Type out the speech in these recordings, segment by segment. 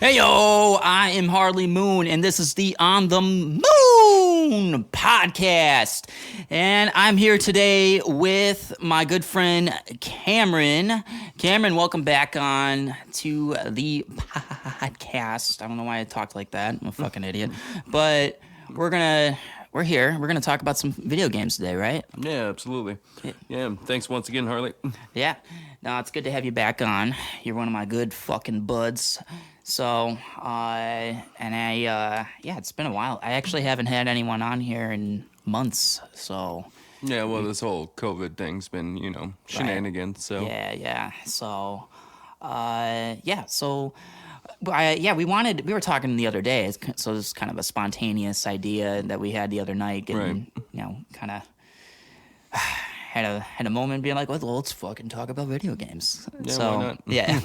Hey yo, I am Harley Moon, and this is the On the Moon podcast. And I'm here today with my good friend Cameron. Cameron, welcome back on to the podcast. I don't know why I talked like that. I'm a fucking idiot. But we're here. We're gonna talk about some video games today, right? Yeah, absolutely. Yeah, thanks once again, Harley. Yeah. No, it's good to have you back on. You're one of my good fucking buds. So, it's been a while. I actually haven't had anyone on here in months, so. Yeah, well, this whole COVID thing's been, shenanigans, so. Yeah. So, we were talking the other day, so it was kind of a spontaneous idea that we had the other night, and, kind of had a moment being like, well, let's fucking talk about video games. Yeah, so, why not? Yeah.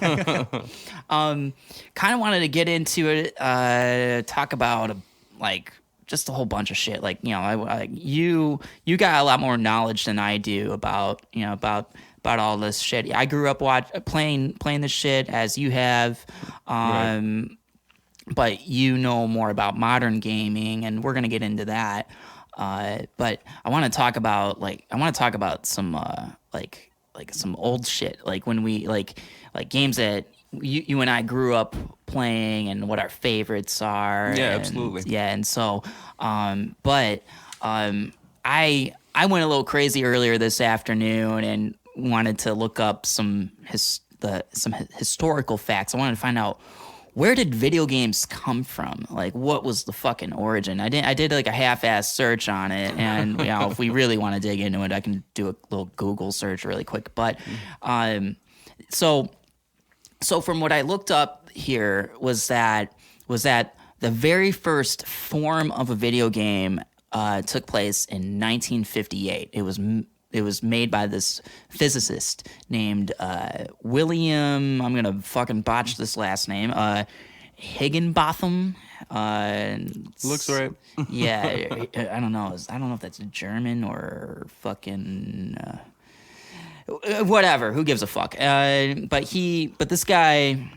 Kind of wanted to get into it, talk about, just a whole bunch of shit. You got a lot more knowledge than I do about all this shit. I grew up playing this shit as you have, Right. but you know more about modern gaming, and we're gonna get into that. But I want to talk about some some old shit, like when we like games that you and I grew up playing, and what our favorites are. Yeah, and, absolutely. Yeah, and so, I went a little crazy earlier this afternoon and wanted to look up some historical facts. I wanted to find out, where did video games come from? Like, what was the fucking origin? I did like a half-ass search on it, and if we really want to dig into it, I can do a little Google search really quick. But so from what I looked up here was that the very first form of a video game took place in 1958. It was made by this physicist named William. I'm gonna fucking botch this last name. Higginbotham. Looks right. Yeah, I don't know. I don't know if that's German or fucking whatever. Who gives a fuck? But this guy,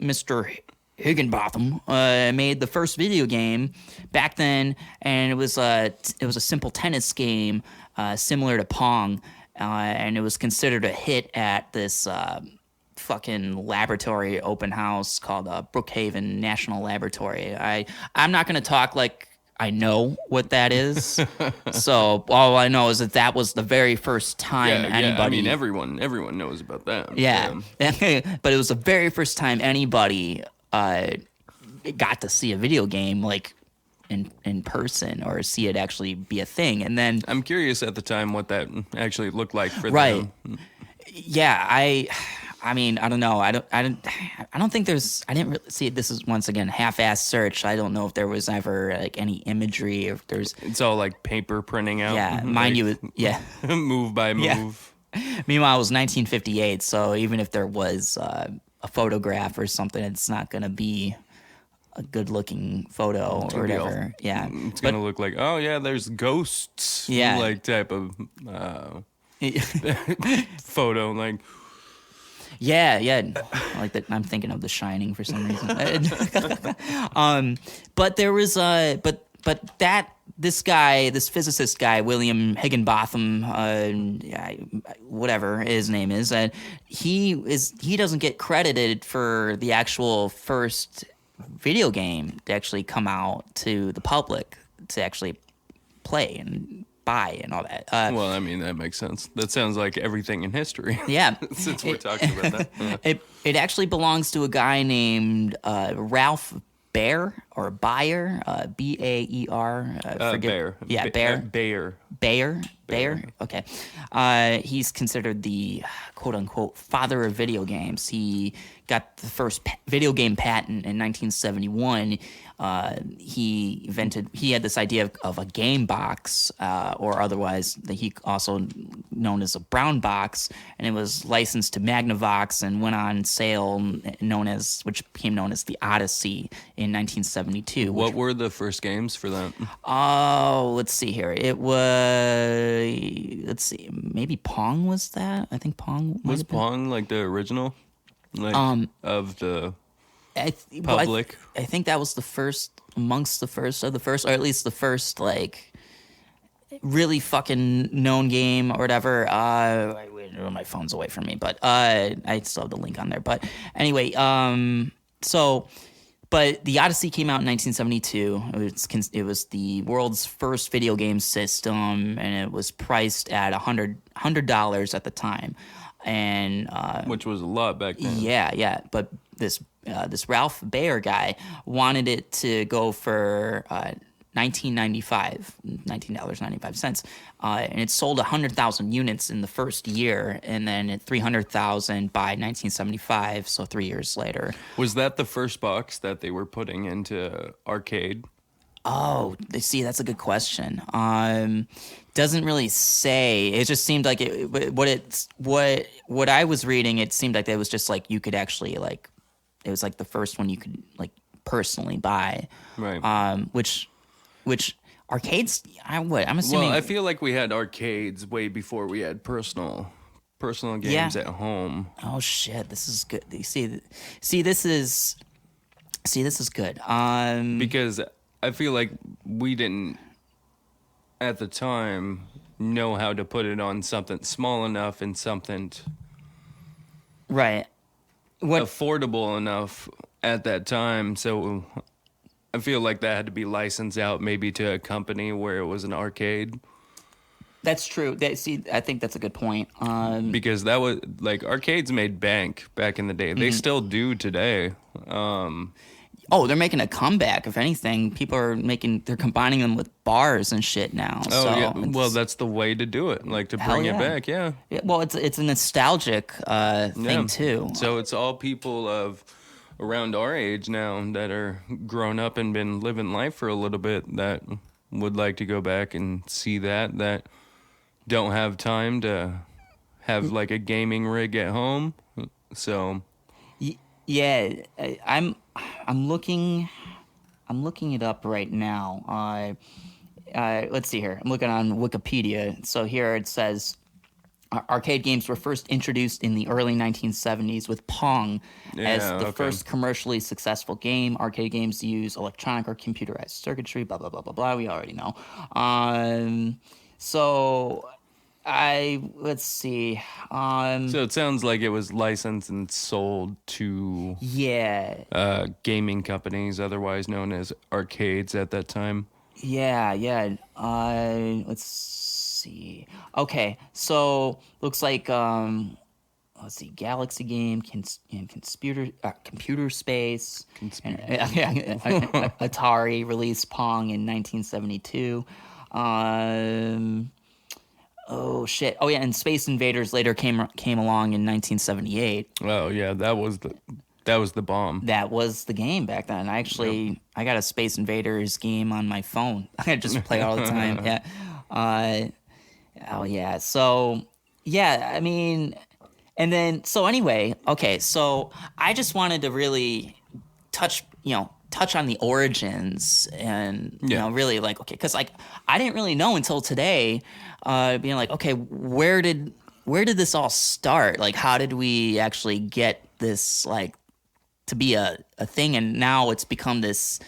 Mr. Higginbotham, made the first video game back then, and it was a simple tennis game, similar to Pong, and it was considered a hit at this fucking laboratory open house called Brookhaven National Laboratory. I'm not gonna talk like I know what that is. So all I know is that was the very first time anybody. Yeah, I mean, everyone knows about that. Yeah. But it was the very first time anybody got to see a video game like in person, or see it actually be a thing. And then I'm curious at the time what that actually looked like for right. them. Yeah, I mean, I don't know. I don't think there's. I didn't really see it. This is once again half-ass search. I don't know if there was ever like any imagery, or if there's. It's all like paper printing out. Yeah, mind you, yeah. Move by move. Yeah. Meanwhile, it was 1958, so even if there was a photograph or something, it's not gonna be a good-looking photo or whatever. Yeah, it's gonna look like, oh yeah, there's ghosts. Yeah, like type of photo, like. Yeah, like that. I'm thinking of The Shining for some reason. But there was this physicist guy, William Higginbotham, whatever his name is, he doesn't get credited for the actual first video game to actually come out to the public to actually play and buy and all that. Well, I mean, that makes sense. That sounds like everything in history. Yeah. Since we're talking about that. Yeah. It actually belongs to a guy named Ralph Baer, or Bayer, Baer. Bear. Yeah, Baer. Bayer. Okay. He's considered the quote-unquote father of video games. He got the first video game patent in 1971. He had this idea of a game box, or otherwise he also known as a brown box, and it was licensed to Magnavox and went on sale, which became known as the Odyssey in 1972. What were the first games for that? Oh, let's see here. It was, maybe Pong was that? I think Pong was Pong like the original, like of the public. I think that was the first amongst the first of the first, or at least the first like really fucking known game or whatever. Wait, my phone's away from me, but I still have the link on there. But anyway, so but the Odyssey came out in 1972. It was the world's first video game system, and it was priced at $100 at the time, and Which was a lot back then. yeah. But this Ralph Baer guy wanted it to go for $19.95, and it sold 100,000 units in the first year, and then 300,000 by 1975. So 3 years later. Was that the first box that they were putting into arcade? Oh, see, that's a good question. Doesn't really say. It just seemed like what I was reading. It seemed like it was just like you could actually like, it was like the first one you could like personally buy. Right. Which arcades? I'm assuming. Well, I feel like we had arcades way before we had personal games at home. Oh shit! This is good. This is good. Because I feel like we didn't at the time know how to put it on something small enough and something right. What affordable enough at that time. So I feel like that had to be licensed out maybe to a company where it was an arcade. That's true. I think that's a good point. Because that was like arcades made bank back in the day. They still do today. They're making a comeback. If anything, they're combining them with bars and shit now. Oh so yeah, well that's the way to do it. Like to bring it back. Yeah. Well, it's a nostalgic thing too. So it's all people of around our age now that are grown up and been living life for a little bit that would like to go back and see that don't have time to have like a gaming rig at home. So yeah, I'm looking it up right now. Let's see here. I'm looking on Wikipedia. So here it says arcade games were first introduced in the early 1970s with Pong as the first commercially successful game. Arcade games use electronic or computerized circuitry, blah, blah, blah, blah, blah. We already know. Let's see. So it sounds like it was licensed and sold to gaming companies, otherwise known as arcades at that time. Yeah. Let's see. Okay, so looks like let's see, Galaxy Game, Computer Space, Atari released Pong in 1972. Oh shit! Oh yeah, and Space Invaders later came along in 1978. Oh yeah, that was the bomb. That was the game back then. I got a Space Invaders game on my phone. I just play all the time. Yeah. Oh yeah. So yeah, I mean, and then so anyway, okay. So I just wanted to really touch on the origins and really like okay, because like I didn't really know until today, being like okay, where did this all start? Like how did we actually get this like to be a thing, and now it's become this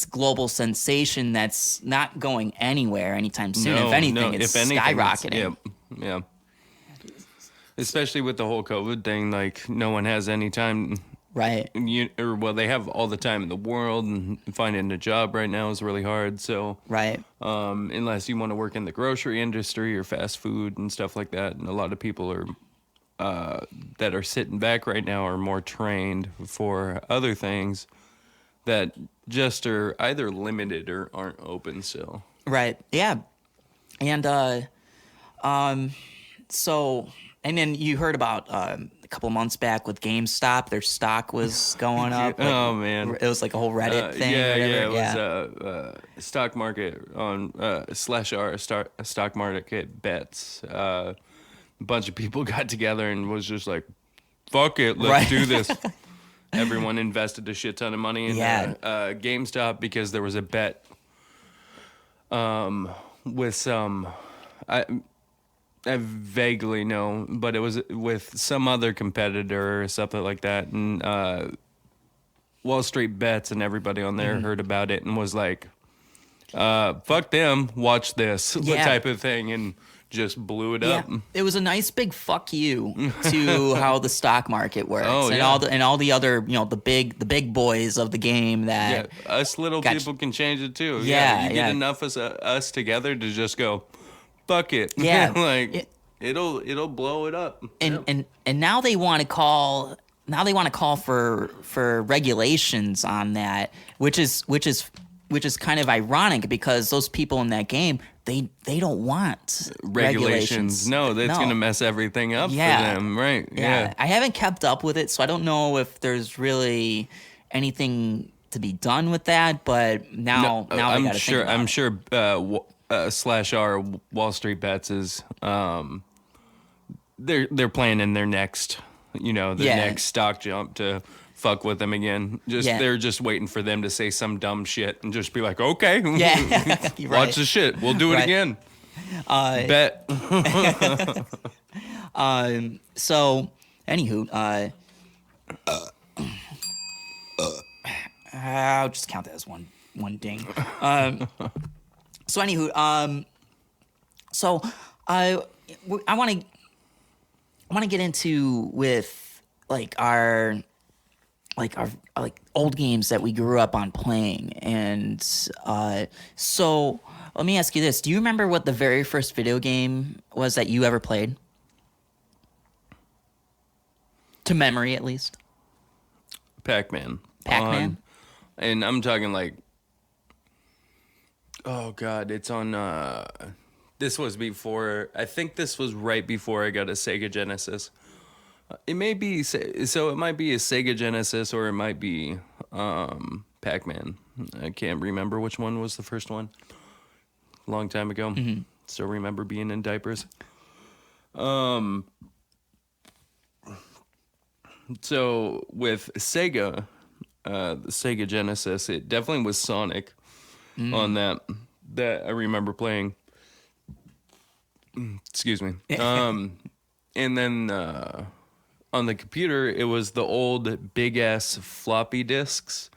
global sensation that's not going anywhere anytime soon. If anything, it's skyrocketing. Yeah. Especially with the whole COVID thing, like no one has any time. Right. They have all the time in the world, and finding a job right now is really hard. So, right. Unless you want to work in the grocery industry or fast food and stuff like that, and a lot of people are that are sitting back right now are more trained for other things that just are either limited or aren't open still. Right. Yeah. And so and then you heard about a couple months back with GameStop, their stock was going up. Like, oh man, it was like a whole Reddit thing. It was stock market on /r stock market bets. A bunch of people got together and was just like, "Fuck it, let's do this." Everyone invested a shit ton of money in GameStop because there was a bet with some. I vaguely know, but it was with some other competitor or something like that, and Wall Street Bets and everybody on there Mm-hmm. heard about it and was like, fuck them, watch this Yeah. type of thing, and just blew it Yeah, up. it was a nice big fuck you to how the stock market works, Oh, and yeah. all the other, the big boys of the game Yeah, that us little Gotcha. people can change it too. Yeah, you get yeah. enough of us together to just go, fuck it. Yeah. like it'll blow it up. and now they want to call for regulations on that, which is kind of ironic because those people in that game they don't want regulations. No, that's gonna mess everything up Yeah. for them, right? Yeah, I haven't kept up with it, so I don't know if there's really anything to be done with that. But now I I'm gotta sure. think about I'm it. sure. Slash R Wall Street Bets is they're planning their next, next stock jump to fuck with them again. They're just waiting for them to say some dumb shit and just be like, okay, Yeah, you're right. watch the shit. We'll do it Right. again. Bet. So, anywho, I'll just count that as one ding. So anywho, so I want to get into with our old games that we grew up on playing, and so let me ask you this: do you remember what the very first video game was that you ever played? To memory, at least. Pac-Man. Pac-Man? And I'm talking like, oh God, it's on, this was before, I think this was right before I got a Sega Genesis. It may be, so it might be a Sega Genesis or it might be Pac-Man. I can't remember which one was the first one. Long time ago. Mm-hmm. Still remember being in diapers. So with Sega, the Sega Genesis, it definitely was Sonic on that I remember playing. Excuse me. And then on the computer, it was the old big ass floppy disks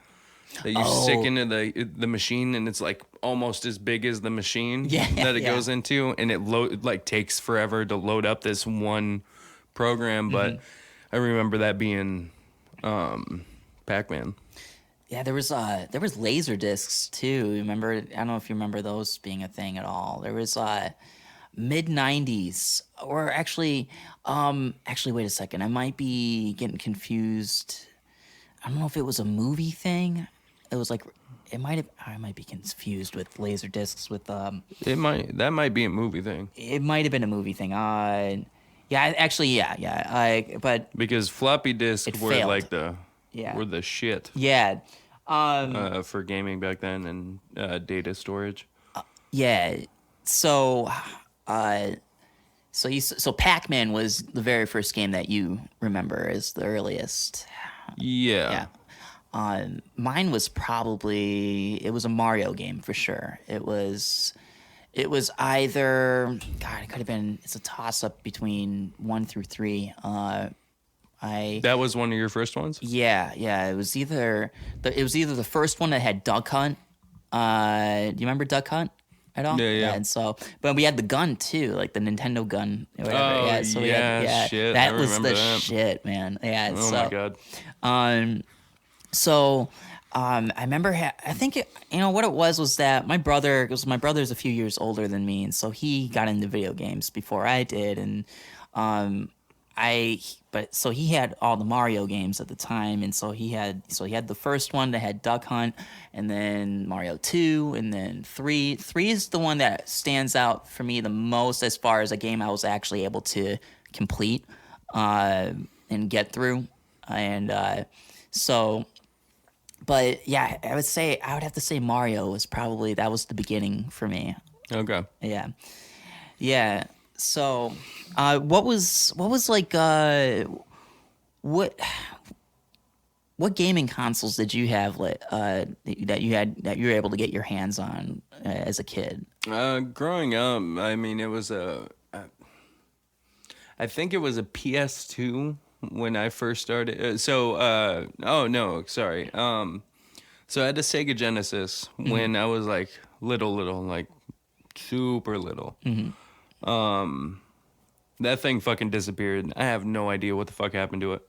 that you stick into the machine, and it's like almost as big as the machine that it goes into, and it takes forever to load up this one program, but I remember that being Pac-Man. Yeah, there was laser discs too. Remember? I don't know if you remember those being a thing at all. There was mid '90s, or actually, wait a second. I might be getting confused. I don't know if it was a movie thing. It was like I might be confused with laser discs with That might be a movie thing. It might have been a movie thing. But Because floppy disks It were failed. like Yeah. were the shit yeah. for gaming back then and data storage. Yeah. So, so Pac-Man was the very first game that you remember as the earliest. Yeah. Yeah. Mine was probably it was a Mario game for sure. It was either God. It could have been. It's a toss up between 1 through 3. That was one of your first ones? Yeah. It was either the first one that had Duck Hunt. Do you remember Duck Hunt at all? Yeah. And so, but we had the gun too, like the Nintendo gun or whatever. Oh, yeah. So we had, yeah, shit, that I was the remember that. shit, man. Yeah. Oh so, my God. I remember. I think what it was that my brother's a few years older than me, and so he got into video games before I did, and so he had all the Mario games at the time, and so he had the first one that had Duck Hunt, and then Mario 2, and then 3. 3 is the one that stands out for me the most as far as a game I was actually able to complete and get through, and so. But yeah, I would have to say Mario was probably that was the beginning for me. Okay. Yeah. So, what was like what gaming consoles did you have that you were able to get your hands on as a kid? Growing up, I mean, it was I think it was a PS2 when I first started. Oh no, sorry. So I had a Sega Genesis when I was like little, like super little. That thing fucking disappeared. I have no idea what the fuck happened to it.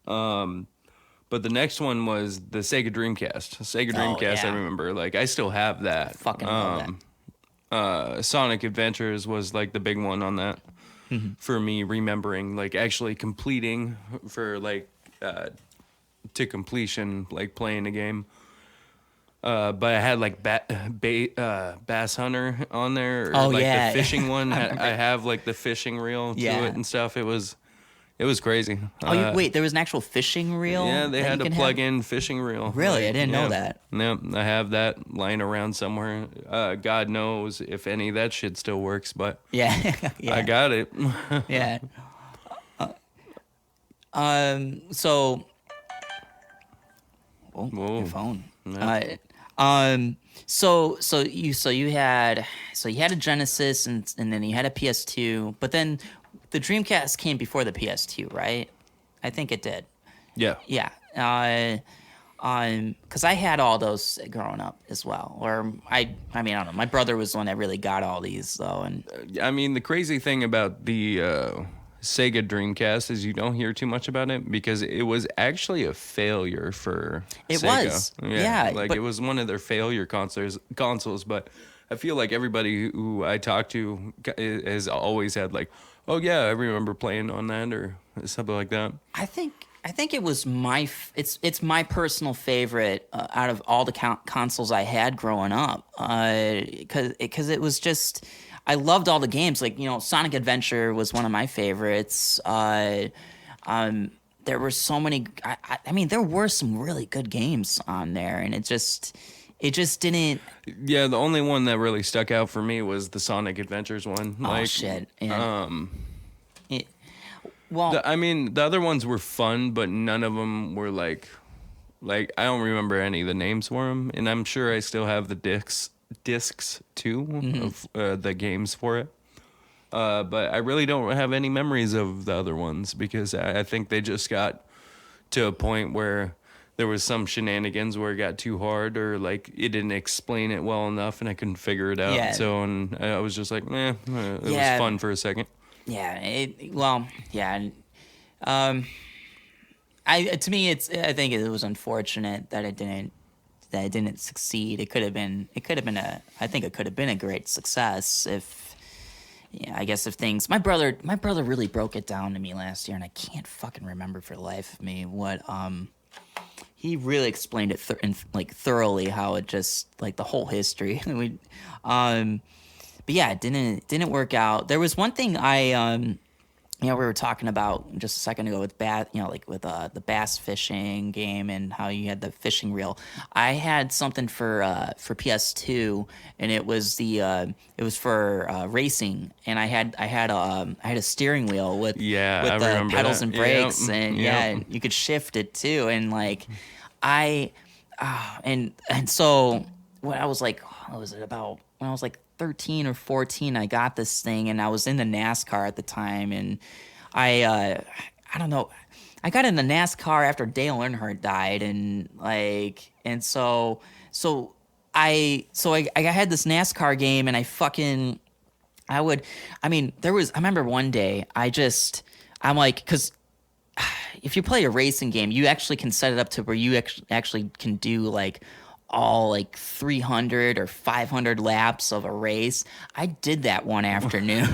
But the next one was the Sega Dreamcast. Sega Dreamcast, I yeah. remember. Like, I still have that. Fucking love that. Sonic Adventures was like the big one on that for me, remembering, like, actually completing for, like, to completion, like, playing a game. But I had like Bass Hunter on there, or Oh, like yeah. the fishing one. I have like the fishing reel to Yeah. it and stuff. It was crazy. Oh, wait, there was an actual fishing reel? Yeah, they that had you to can plug have? in fishing reel. Really? Like, I didn't know that. Yep, I have that lying around somewhere. God knows if any of that shit still works, but Yeah. Yeah. I got it. Yeah. So, oh, Whoa. your phone. Yeah. So you had a Genesis and then you had a PS2, but then the Dreamcast came before the PS2, right? I think it did. Yeah. Yeah. Because I had all those growing up as well. Or I mean, I don't know. My brother was the one that really got all these though, and I mean, the crazy thing about the Sega Dreamcast is you don't hear too much about it because it was actually a failure for It Sega. was. Yeah, like but- it was one of their failure consoles. But I feel like everybody who I talk to has always had like, oh yeah, I remember playing on that or something like that. I think it was it's my personal favorite out of all the consoles I had growing up. Because it was just I loved all the games. Like, Sonic Adventure was one of my favorites. There were so many. I mean, there were some really good games on there, and it just didn't. Yeah, the only one that really stuck out for me was the Sonic Adventures one. Oh shit! Yeah. Well, I mean, the other ones were fun, but none of them were like I don't remember any of the names for them, and I'm sure I still have the discs too of the games for it. But I really don't have any memories of the other ones because I think they just got to a point where there was some shenanigans where it got too hard or like it didn't explain it well enough and I couldn't figure it out. Yeah. So and I was just like, it was fun for a second. yeah. Yeah. To me, I think it was unfortunate that it didn't succeed. It could have been I think it could have been a great success if, yeah, I guess if things. My brother really broke it down to me last year, and I can't fucking remember for the life of me what he really explained it thoroughly how it just like the whole history. But yeah, it didn't work out. There was one thing we were talking about just a second ago with the bass fishing game and how you had the fishing reel. I had something for PS2, and it was for racing, and I had a steering wheel with I the remember pedals that. and brakes, Yep. and Yep. you could shift it too, and like and so when I was like, what was it about? When I was like 13 or 14, I got this thing, and I was in the NASCAR at the time, and I don't know, I got in the NASCAR after Dale Earnhardt died, and so I had this NASCAR game, and I remember one day I'm like, because if you play a racing game, you actually can set it up to where you actually can do like all like 300 or 500 laps of a race. I did that one afternoon.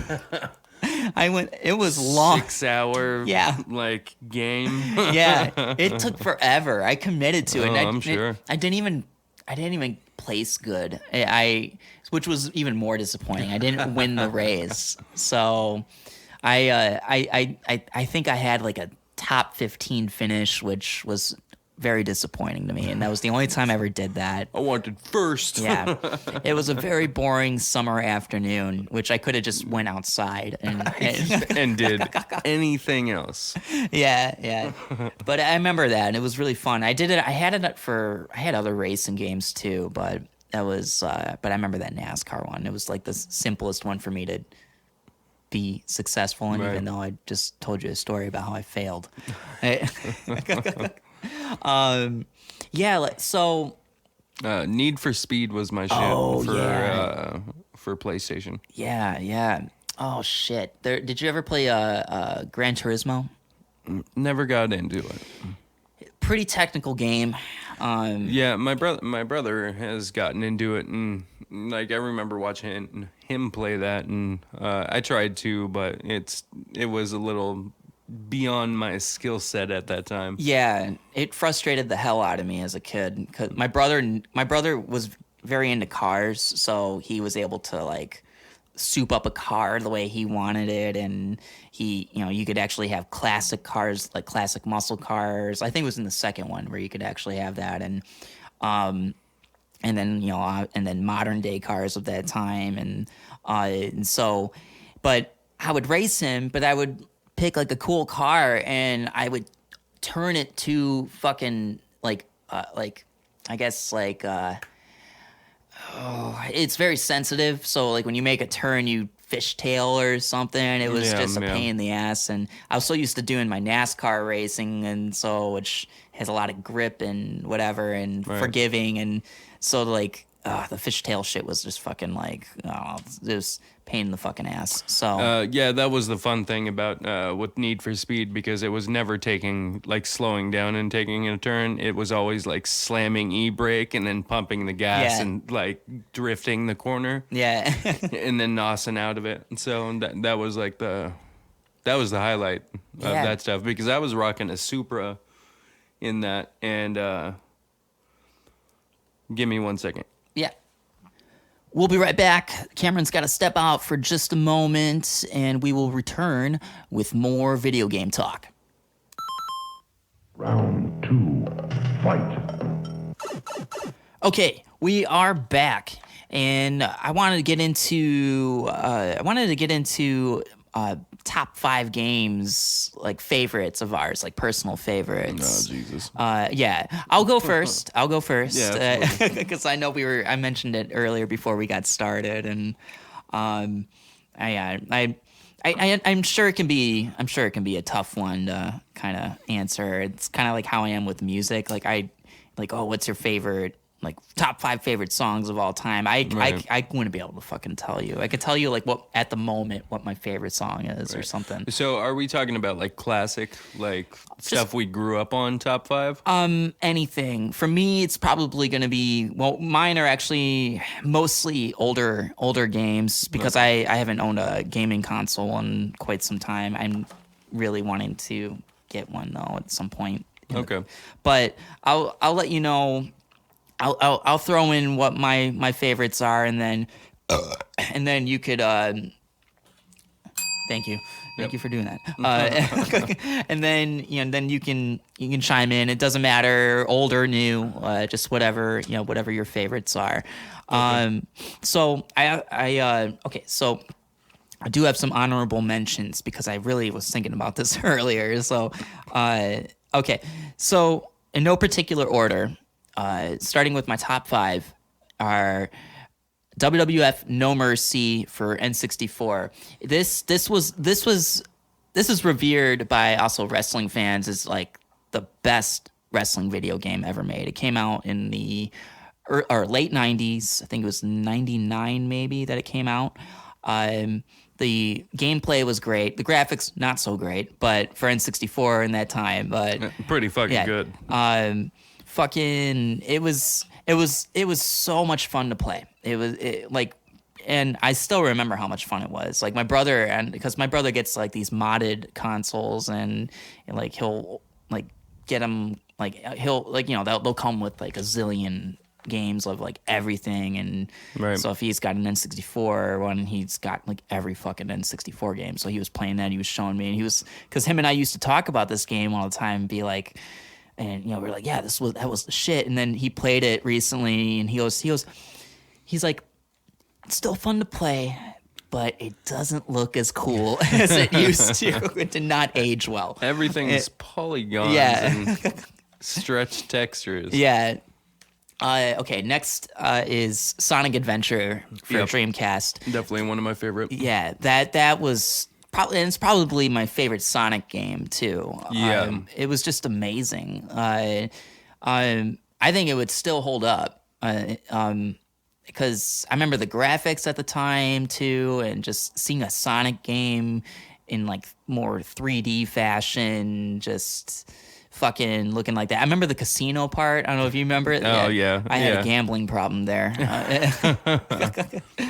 It was long. 6 hour Yeah. like game. Yeah, it took forever. I committed to it. Oh, And I'm sure. I didn't even place good. Which was even more disappointing. I didn't win the race. So I think I had like a top 15 finish, which was very disappointing to me, and that was the only time I ever did that. I wanted first. Yeah, it was a very boring summer afternoon, which I could have just went outside and and did anything else. yeah. But I remember that, and it was really fun. I did it. I had other racing games too, but that was. But I remember that NASCAR one. It was like the simplest one for me to be successful in, Right. even though I just told you a story about how I failed. Yeah, so Need for Speed was my shit Oh, for yeah. for PlayStation. yeah. Oh shit. Did you ever play Gran Turismo? Never got into it. Pretty technical game. Yeah, my brother has gotten into it, and like I remember watching him play that, and I tried to, but it was a little beyond my skill set at that time. Yeah, it frustrated the hell out of me as a kid because my brother was very into cars, so he was able to like soup up a car the way he wanted it, and you could actually have classic cars, like classic muscle cars. I think it was in the second one where you could actually have that, and then and then modern day cars of that time, and so, but I would race him, but I would pick like a cool car and I would turn it to fucking like I guess like it's very sensitive, so like when you make a turn you fishtail or something, it was Yeah, just a yeah. pain in the ass. And I was so used to doing my NASCAR racing, and so which has a lot of grip and whatever and Right. forgiving, and so like the fishtail shit was just fucking like it was pain in the fucking ass. So Yeah, that was the fun thing about with Need for Speed, because it was never slowing down and taking a turn. It was always like slamming e-brake and then pumping the gas Yeah. and like drifting the corner yeah. and then nosing out of it. And so that was like that was the highlight of Yeah. that stuff, because I was rocking a Supra in that. And give me 1 second. Yeah. We'll be right back. Cameron's got to step out for just a moment, and we will return with more video game talk. Round 2, fight. Okay, we are back, and I wanted to get into top 5 games, like favorites of ours, like personal favorites. Oh, Jesus. Yeah, I'll go first. Yeah, Because I know I mentioned it earlier before we got started, and I'm sure it can be a tough one to kind of answer. It's kind of like how I am with music. What's your favorite? Like top 5 favorite songs of all time. I wouldn't be able to fucking tell you. I could tell you like what at the moment what my favorite song is or something. So are we talking about like classic, like stuff we grew up on, top 5? Anything. For me, it's probably going to be, well, mine are actually mostly older games because I haven't owned a gaming console in quite some time. I'm really wanting to get one though at some point. Okay. But I'll let you know. I'll throw in what my favorites are, and then you could thank you. Thank you for doing that. And then then you can chime in. It doesn't matter, old or new, just whatever your favorites are. So so I do have some honorable mentions because I really was thinking about this earlier. So okay, so in no particular order, starting with my top 5 are WWF No Mercy for N64. This is revered by also wrestling fans as like the best wrestling video game ever made. It came out in the late 90s. I think it was 99 maybe that it came out. The gameplay was great. The graphics not so great, but for N64 in that time, but Pretty fucking yeah. good. It was so much fun to play. And I still remember how much fun it was. Like my brother, and because my brother gets like these modded consoles, and like he'll like get them, like he'll like they'll come with like a zillion games of like everything, and Right. so if he's got an N64 one, he's got like every fucking N64 game. So he was playing that, he was showing me, and because him and I used to talk about this game all the time and be like, and we're like, yeah, that was the shit. And then he played it recently, and he's like, it's still fun to play, but it doesn't look as cool as it used to. It did not age well. Everything is polygons Yeah. and stretched textures. Yeah. Okay, next is Sonic Adventure for Yep. Dreamcast. Definitely one of my favorite. Yeah, that was probably, and it's probably my favorite Sonic game too. Yeah. It was just amazing. I think it would still hold up. Because I remember the graphics at the time too, and just seeing a Sonic game in like more 3D fashion, just fucking looking like that. I remember the casino part. I don't know if you remember it. Oh, yeah, I had yeah. a gambling problem there.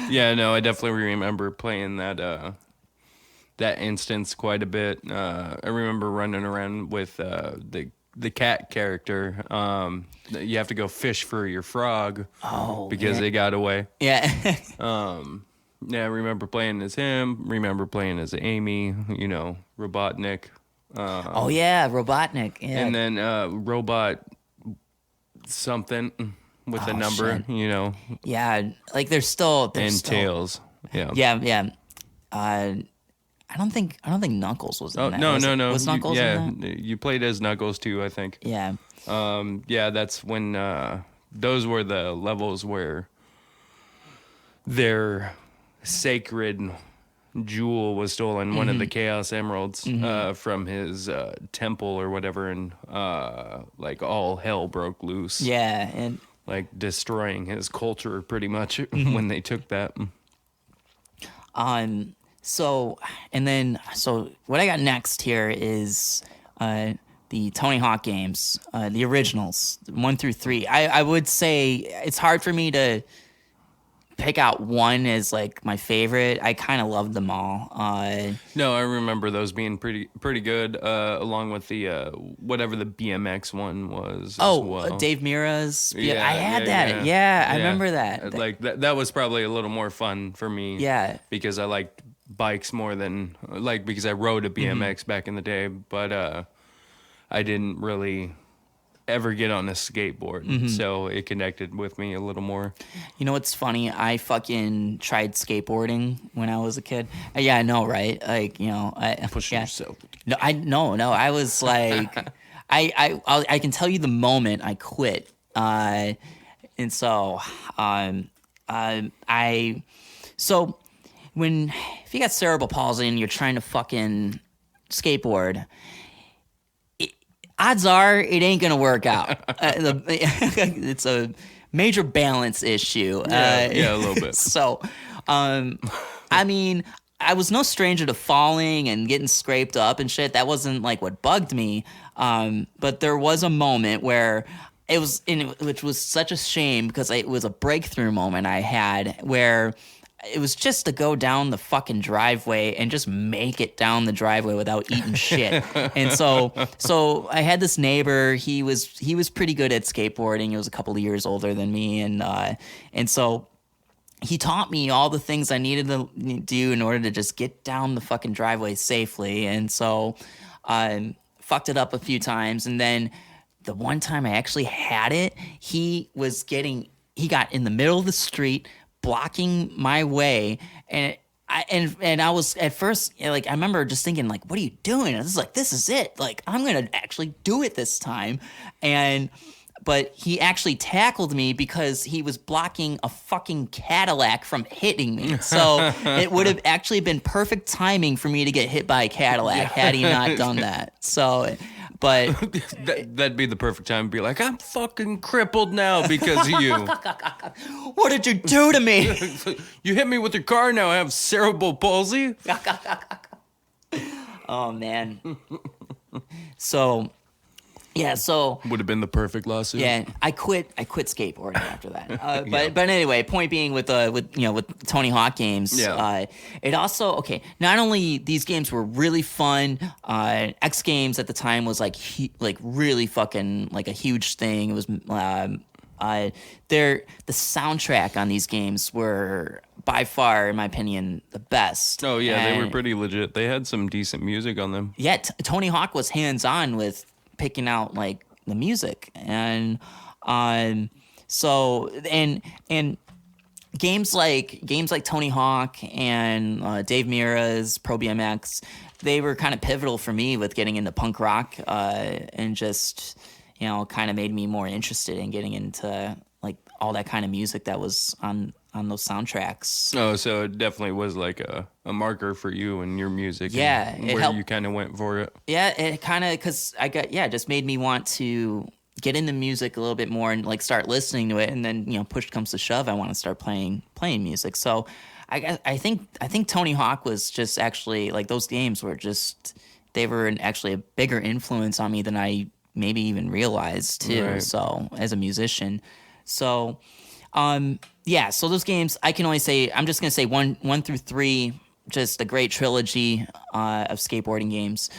Yeah, no, I definitely remember playing that instance quite a bit. I remember running around with the cat character. You have to go fish for your frog because yeah. they got away. Yeah. Yeah, I remember playing as him. Remember playing as Amy. Robotnik. Oh yeah, Robotnik. Yeah. And then Robot something with a number. shit. Yeah, like there's still And Tails. Yeah. Yeah. I don't think Knuckles was in Oh that. no, was no, it? no! Was Knuckles in that? You played as Knuckles too, I think. Yeah. Yeah, that's when those were the levels where their sacred jewel was stolen, one of the Chaos Emeralds from his temple or whatever, and like all hell broke loose. Yeah, and Like destroying his culture pretty much when they took that. so what I got next here is the Tony Hawk games, the originals, 1 through 3. I would say it's hard for me to pick out one as like my favorite. I kind of loved them all. No, I remember those being pretty good, along with the whatever the BMX one was. as well. Dave Mira's. Yeah, I had yeah, that. yeah. Yeah, I Yeah. remember that. Like that was probably a little more fun for me. Yeah. Because I liked bikes more than because I rode a BMX back in the day, but I didn't really ever get on a skateboard, so it connected with me a little more. You know what's funny? I fucking tried skateboarding when I was a kid. Yeah, I know, right? Like, Pushing yeah. yourself. No. I was like, I can tell you the moment I quit. And so, so if you got cerebral palsy and you're trying to fucking skateboard, odds are it ain't gonna work out. It's a major balance issue. Yeah, a little bit. So, I mean, I was no stranger to falling and getting scraped up and shit. That wasn't like what bugged me. But there was a moment where which was such a shame because it was a breakthrough moment I had where it was just to go down the fucking driveway and just make it down the driveway without eating shit. And so I had this neighbor. He was pretty good at skateboarding. He was a couple of years older than me, and so he taught me all the things I needed to do in order to just get down the fucking driveway safely. And so I fucked it up a few times, and then the one time I actually had it, he got in the middle of the street, blocking my way, and I was at first like I remember just thinking like, what are you doing? I was like, this is it, like I'm gonna actually do it this time. But he actually tackled me because he was blocking a fucking Cadillac from hitting me. So it would have actually been perfect timing for me to get hit by a Cadillac had he not done that. So but That'd be the perfect time to be like, I'm fucking crippled now because of you. what did you do to me? You hit me with your car, now I have cerebral palsy. Oh man. So Would have been the perfect lawsuit. yeah, I quit skateboarding after that. But anyway, point being with Tony Hawk games, Yeah. it also not only these games were really fun. X Games at the time was like really fucking like a huge thing. It was the soundtrack on these games were by far, in my opinion, the best. Oh yeah, they were And, pretty legit. They had some decent music on them. yeah, Tony Hawk was hands on with picking out like the music, and so games like Tony Hawk and Dave Mira's Pro BMX, they were kind of pivotal for me with getting into punk rock, and just kind of made me more interested in getting into all that kind of music that was on those soundtracks. Oh, so it definitely was like a marker for you and your music. Yeah, and it where helped. you kind of went for it. Yeah, it kind of because it just made me want to get into music a little bit more and like start listening to it, and then push comes to shove, I want to start playing music. So I think Tony Hawk was just actually like those games were just they were actually a bigger influence on me than I maybe even realized too. Right. So as a musician, so yeah, so those games I can only say I'm just gonna say one through three, just a great trilogy of skateboarding games.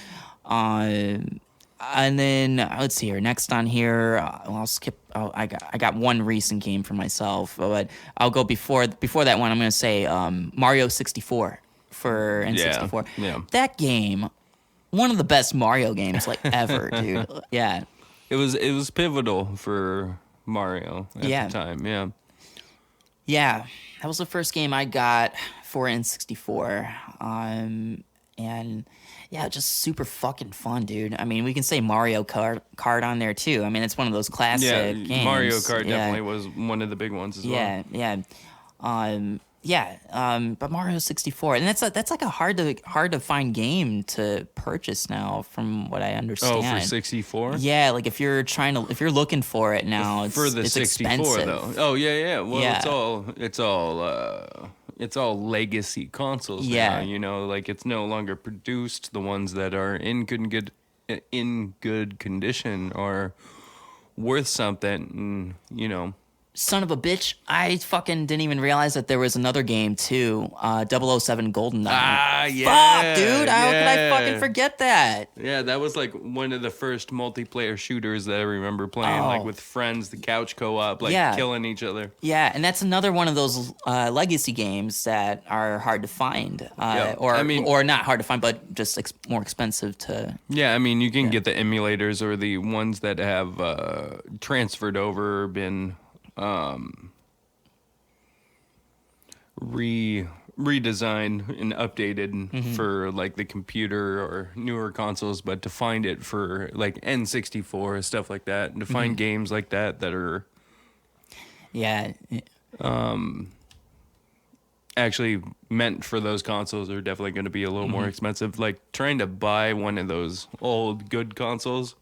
And then let's see here. Next on here, I'll skip. I got one recent game for myself, but I'll go before that one. I'm gonna say Mario 64 for N64. Yeah. That game, one of the best Mario games like ever, dude. Yeah. It was pivotal for Mario at Yeah. the time. Yeah. Yeah, that was the first game I got for N64. And yeah, just super fucking fun, dude. I mean, we can say Mario Kart on there too. I mean, it's one of those classic Yeah, games. Mario Kart Yeah. definitely was one of the big ones as well. But Mario 64, and that's like a hard to find game to purchase now, from what I understand. Oh, for 64? Yeah, like if you're looking for it now, For the it's 64 expensive. though. Oh yeah. Well, Yeah. it's all legacy consoles Yeah. now, like it's no longer produced. The ones that are in good condition are worth something, Son of a bitch, I fucking didn't even realize that there was another game too, 007 GoldenEye. Yeah. Fuck, dude, how could I yeah. fucking forget that? Yeah, that was like one of the first multiplayer shooters that I remember playing, like Oh. with friends, the couch co-op, like Yeah. killing each other. Yeah, and that's another one of those legacy games that are hard to find, Yeah, or not hard to find, but just more expensive to. Yeah, I mean, you can get the emulators or the ones that have transferred over or been redesigned and updated for like the computer or newer consoles, but to find it for like N64 stuff like that, and to find games like that are Yeah, actually meant for those consoles are definitely going to be a little more expensive. Like trying to buy one of those old good consoles,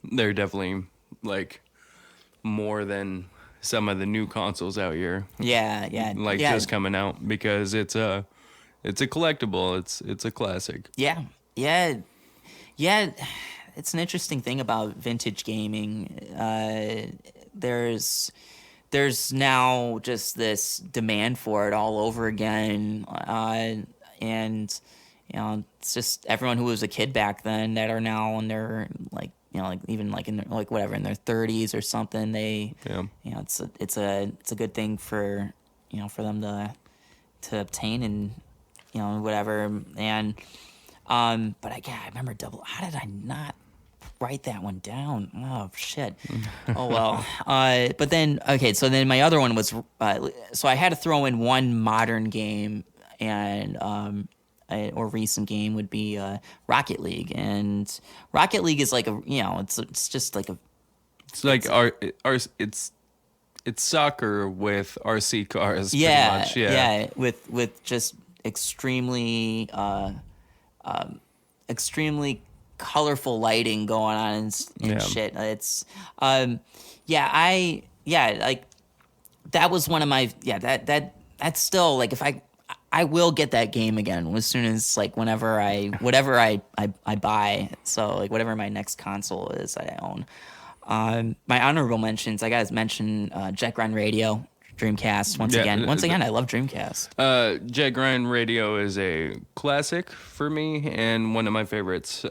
they're definitely like more than some of the new consoles out here, yeah, like yeah. just coming out, because it's a collectible. It's a classic. Yeah. It's an interesting thing about vintage gaming. There's now just this demand for it all over again, and it's just everyone who was a kid back then that are now in their like even like in their, like whatever in their 30s or something. They it's a good thing for for them to obtain and whatever. And but I remember how did I not write that one down? Oh shit. Oh well. But then so then my other one was so I had to throw in one modern game, and or recent game would be Rocket League. And Rocket League is like it's just like a It's like it's soccer with RC cars. yeah, pretty much. Yeah. with just extremely extremely colorful lighting going on and Yeah. shit. It's like that was one of my that's still like if I will get that game again as soon as like whatever I buy. So like whatever my next console is that I own. My honorable mentions, I gotta mention Jet Grind Radio, Dreamcast. Once again, I love Dreamcast. Jet Grind Radio is a classic for me and one of my favorites.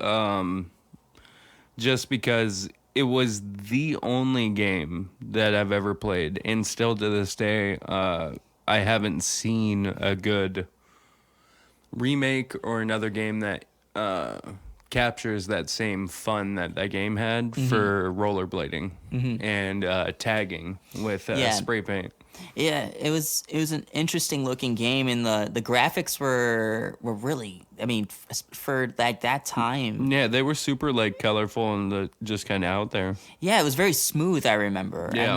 Just because it was the only game that I've ever played, and still to this day, I haven't seen a good remake or another game that captures that same fun that game had for rollerblading and tagging with Yeah. spray paint. Yeah, it was an interesting looking game, and the graphics were really, I mean, for like that time. Yeah, they were super like colorful and just kind of out there. Yeah, it was very smooth. I remember. Yeah.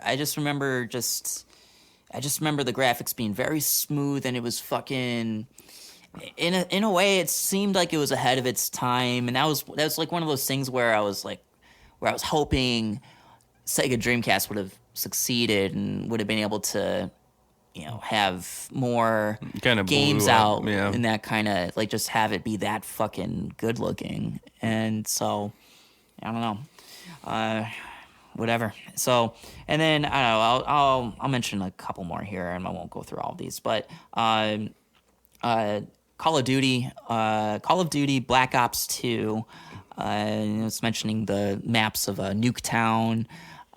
I just remember the graphics being very smooth, and it was fucking. In a way, it seemed like it was ahead of its time, and that was like one of those things where I was hoping Sega Dreamcast would have succeeded and would have been able to, have more Kind of games out, out, yeah. and that kind of like just have it be that fucking good looking. And so, I don't know, whatever. So, and then I don't know, I'll mention a couple more here, and I won't go through all of these, but Call of Duty Black Ops 2. I was mentioning the maps of Nuketown,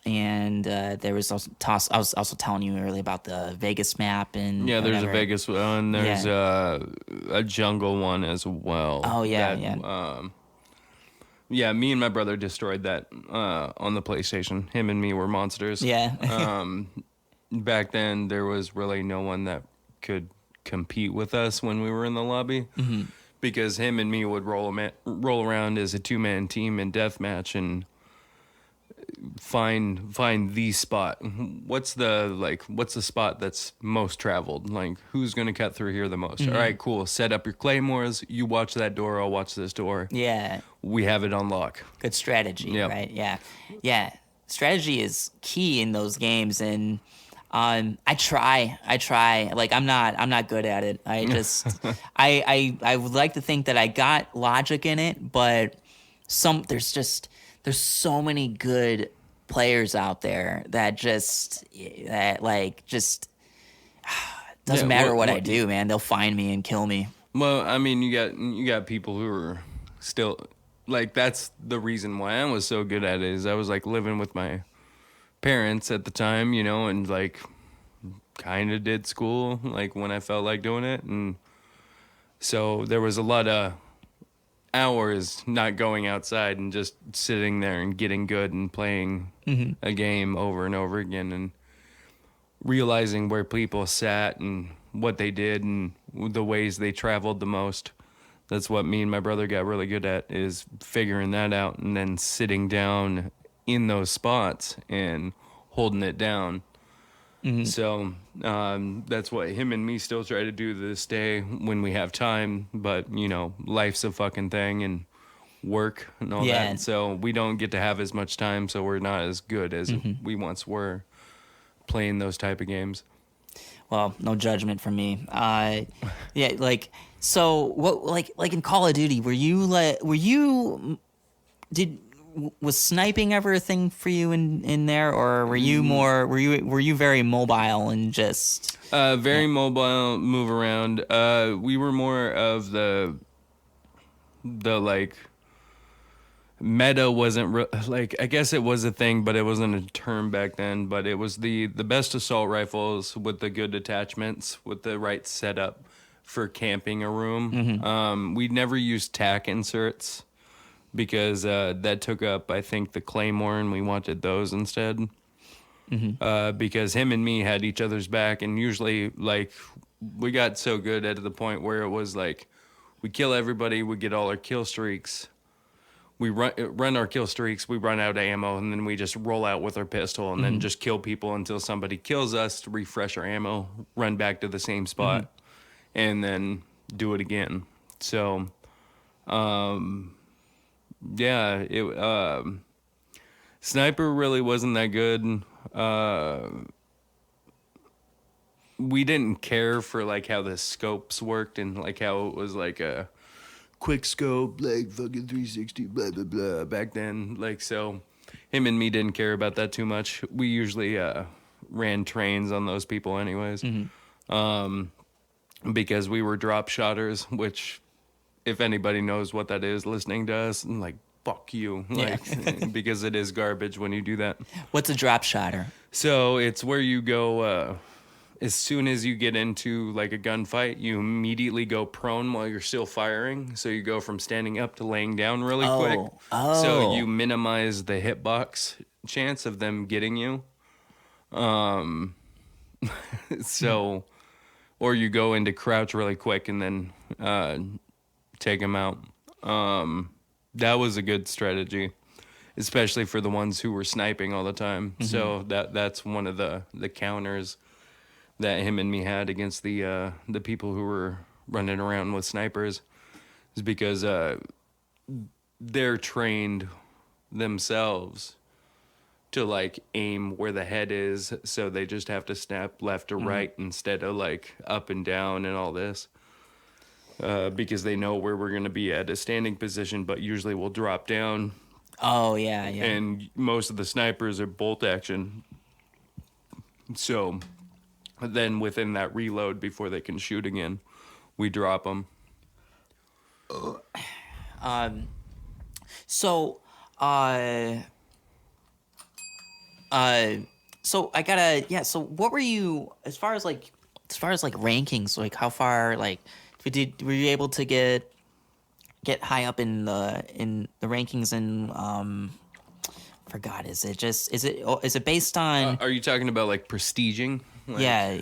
and there was also I was also telling you earlier about the Vegas map, and Yeah, there's whatever. a Vegas one. There's a jungle one as well. Oh, yeah, that, yeah. Yeah, me and my brother destroyed that on the PlayStation. Him and me were monsters. Yeah. Back then, there was really no one that could compete with us when we were in the lobby, because him and me would roll around as a 2-man team in deathmatch and find the spot. What's the spot that's most traveled? Like, who's gonna cut through here the most? All right, cool. Set up your claymores. You watch that door. I'll watch this door. Yeah. We have it on lock. Good strategy, Yep. right? Yeah. Strategy is key in those games, and I try. Like, I'm not good at it. I just I would like to think that I got logic in it, but there's so many good players out there that just doesn't matter what I do, man. They'll find me and kill me. Well, I mean, you got people who are still like, that's the reason why I was so good at it, is I was like living with my parents at the time, and like kind of did school like when I felt like doing it, and so there was a lot of hours not going outside and just sitting there and getting good and playing a game over and over again, and realizing where people sat and what they did and the ways they traveled the most. That's what me and my brother got really good at, is figuring that out and then sitting down in those spots and holding it down. So that's what him and me still try to do to this day when we have time. But, life's a fucking thing, and work and all that. So we don't get to have as much time, so we're not as good as we once were playing those type of games. Well, no judgment from me. Yeah, like, so what, like in Call of Duty, was sniping ever a thing for you in there, or were you very mobile and just very mobile, move around. We were more of the like, meta wasn't like, I guess it was a thing, but it wasn't a term back then. But it was the best assault rifles with the good attachments with the right setup for camping a room. We never used tack inserts because that took up, I think, the claymore, and we wanted those instead. Because him and me had each other's back, and usually, like, we got so good at the point where it was like, we kill everybody, we get all our kill streaks, we run our kill streaks, we run out of ammo, and then we just roll out with our pistol and then just kill people until somebody kills us to refresh our ammo, run back to the same spot, and then do it again. So, yeah, sniper really wasn't that good. We didn't care for like how the scopes worked and like how it was like a quick scope, like fucking 360, blah blah blah back then. Like, so him and me didn't care about that too much. We usually ran trains on those people anyways, because we were drop shotters, which, if anybody knows what that is listening to us, I'm like, fuck you, like, because it is garbage when you do that. What's a drop shotter? So it's where you go, as soon as you get into like a gunfight, you immediately go prone while you're still firing. So you go from standing up to laying down really quick. So you minimize the hitbox chance of them getting you. So, or you go into crouch really quick and then take them out. That was a good strategy, especially for the ones who were sniping all the time. So that's one of the counters that him and me had against the people who were running around with snipers, is because they're trained themselves to like aim where the head is, so they just have to snap left or right instead of like up and down and all this. Because they know where we're gonna be at a standing position, but usually we'll drop down. Oh yeah. And most of the snipers are bolt action. So then within that reload before they can shoot again, we drop them. So so I gotta, yeah. So what were you, as far as like rankings, like how far, like were you able to get high up in the rankings? And forgot, is it based on? Are you talking about like prestiging? Like, yeah.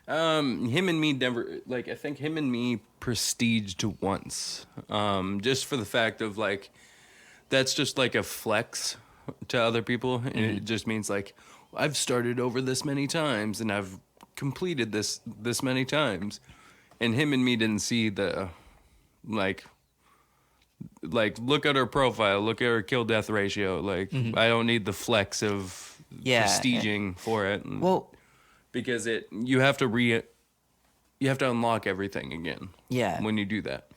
Him and me never, like, I think him and me prestiged once. Just for the fact of like, that's just like a flex to other people, and it just means like, I've started over this many times and I've completed this many times. And him and me didn't see the like look at our profile, look at our kill death ratio. Like, I don't need the flex of prestiging for it. Well, because you have to unlock everything again. Yeah. When you do that,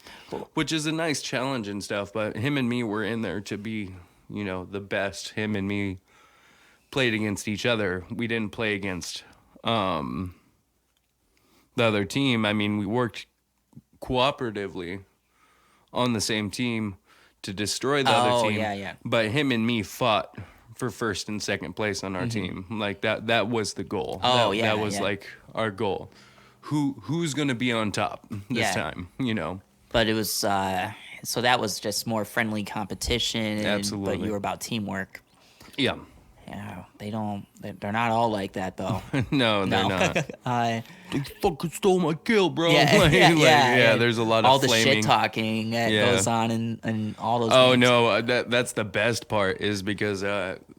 which is a nice challenge and stuff. But him and me were in there to be, the best. Him and me played against each other. We didn't play against the other team. I mean, we worked cooperatively on the same team to destroy the other team. Yeah. But him and me fought for first and second place on our team. Like that was the goal. That was like our goal. Who's going to be on top this time, But it was so that was just more friendly competition. Absolutely. But you were about teamwork. Yeah. Yeah, they're not all like that though. No, they're not. They fucking stole my kill, bro. Yeah, there's a lot all of the flaming shit talking that goes on in all those Oh games. no, that's the best part, is because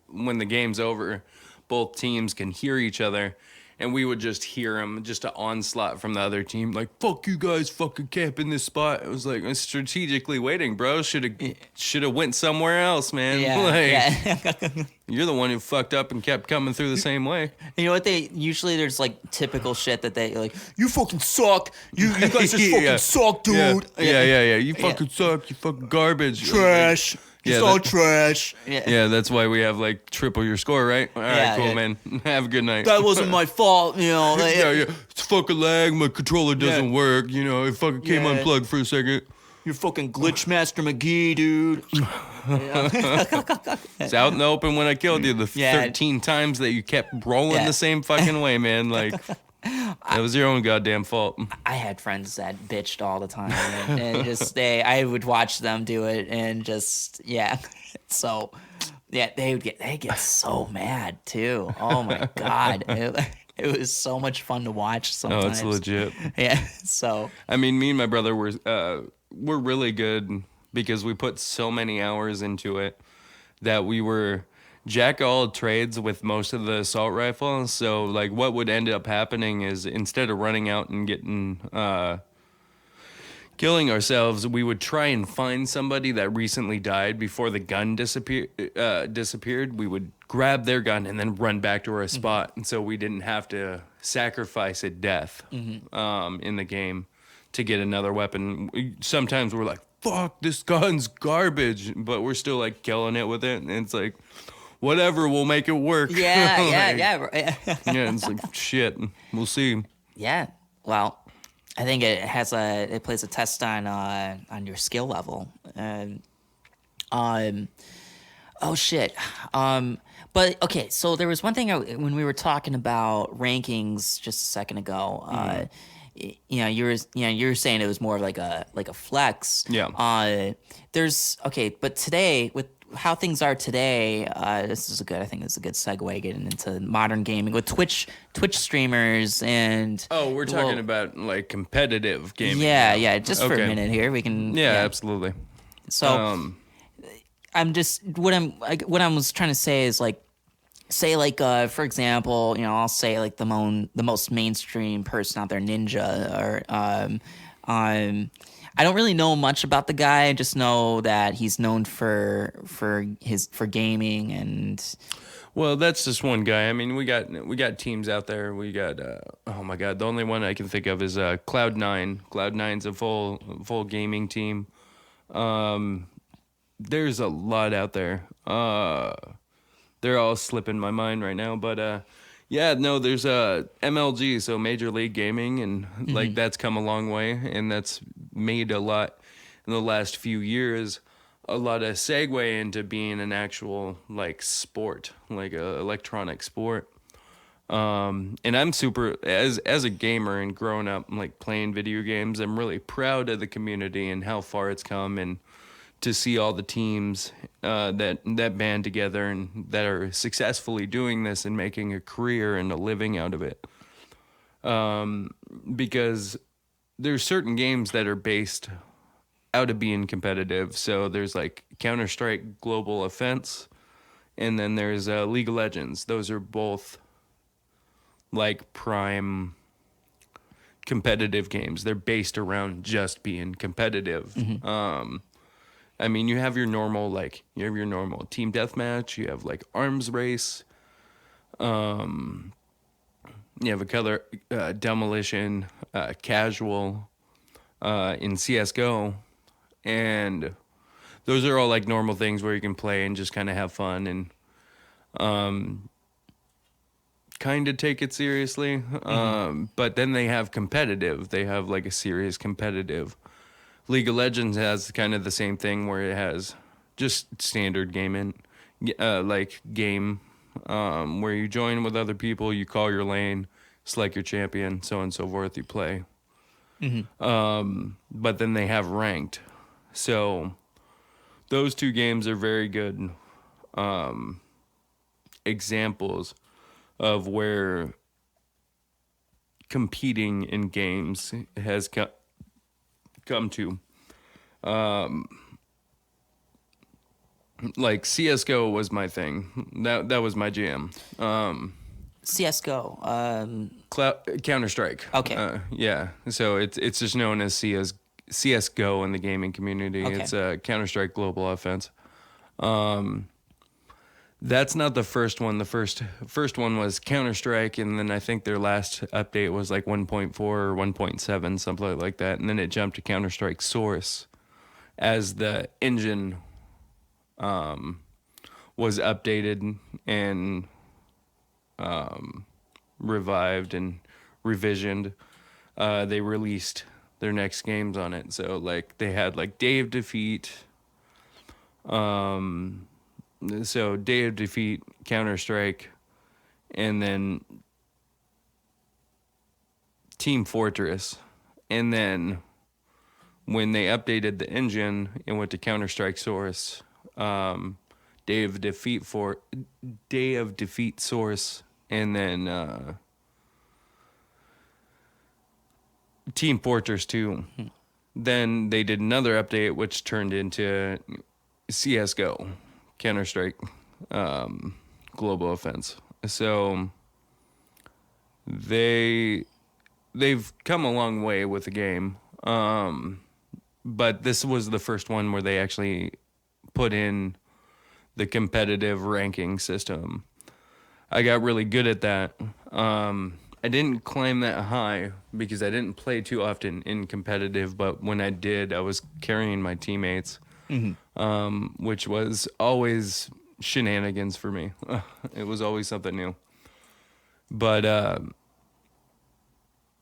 when the game's over, both teams can hear each other. And we would just hear them, just an onslaught from the other team, like, fuck you guys fucking camp in this spot. It was like, I'm strategically waiting, bro. Should have went somewhere else, man. You're the one who fucked up and kept coming through the same way. You know what, usually there's like typical shit that they like, you fucking suck. You guys just fucking suck, dude. Yeah. You fucking suck. You fucking garbage. Trash. It's all trash. Yeah, that's why we have like triple your score, right? All right, cool, man. Have a good night. That wasn't my fault, Like, It's fucking lag. My controller doesn't work. It fucking came unplugged for a second. You're fucking Glitch Master McGee, dude. It's out in the open when I killed you. The 13 times that you kept rolling the same fucking way, man. Like, that was your own goddamn fault. I had friends that bitched all the time, and just I would watch them do it, and just So, they get so mad too. Oh my god, it was so much fun to watch. Sometimes. Oh, it's legit. Yeah. So. I mean, me and my brother were really good because we put so many hours into it that we were jack of all trades with most of the assault rifles. So like what would end up happening is, instead of running out and getting killing ourselves, we would try and find somebody that recently died before the gun disappeared. We would grab their gun and then run back to our spot, and so we didn't have to sacrifice a death in the game to get another weapon. Sometimes we're like, fuck, this gun's garbage, but we're still like killing it with it, and it's like, whatever, we'll make it work. Yeah. It's like, shit, we'll see. Yeah. Well, I think it plays a test on your skill level. Oh shit. But okay, so there was one thing when we were talking about rankings just a second ago. You were saying it was more of like a flex. Yeah. There's okay, but today with how things are today, I think this is a good segue getting into modern gaming with Twitch streamers and Oh, we're talking about like competitive gaming. yeah, now. yeah. Just for a Okay. minute here, we can Yeah, absolutely. So I'm just what I was trying to say is like say like for example, I'll say like the most mainstream person out there, Ninja, or I don't really know much about the guy. I just know that he's known for gaming and Well, that's just one guy. I mean, we got teams out there. We got oh my god, the only one I can think of is Cloud9. Cloud9's a full gaming team. There's a lot out there. They're all slipping my mind right now, but yeah, no, there's MLG, so Major League Gaming, and like that's come a long way, and that's made a lot in the last few years. A lot of segue into being an actual like sport, like a electronic sport. And I'm super as a gamer and growing up like playing video games. I'm really proud of the community and how far it's come, and to see all the teams that band together and that are successfully doing this and making a career and a living out of it. Because there's certain games that are based out of being competitive. So there's like Counter-Strike Global Offense, and then there's League of Legends. Those are both like prime competitive games. They're based around just being competitive. I mean, you have your normal team deathmatch. You have like arms race. You have a color demolition, casual in CS:GO, and those are all like normal things where you can play and just kind of have fun and kind of take it seriously. But then they have competitive. They have like a serious competitive. League of Legends has kind of the same thing where it has just standard gaming, game, where you join with other people, you call your lane, select your champion, so on and so forth, you play. But then they have ranked. So those two games are very good examples of where competing in games has come to. Like CS:GO was my thing. That was my jam. CS:GO. Counter-Strike. Okay. Yeah. So it's just known as CS:GO in the gaming community. Okay. It's Counter-Strike Global Offense. That's not the first one. The first one was Counter-Strike, and then I think their last update was like 1.4 or 1.7, something like that. And then it jumped to Counter-Strike Source as the engine was updated and revived and revisioned. They released their next games on it. So like they had like Day of Defeat. So Day of Defeat, Counter-Strike, and then Team Fortress. And then when they updated the engine and went to Counter-Strike Source, Day of Defeat Source, and then Team Fortress 2. Then they did another update which turned into CS:GO. Counter-Strike Global Offense. So they've come a long way with the game. But this was the first one where they actually put in the competitive ranking system. I got really good at that. I didn't climb that high because I didn't play too often in competitive, but when I did, I was carrying my teammates. Which was always shenanigans for me. It was always something new. But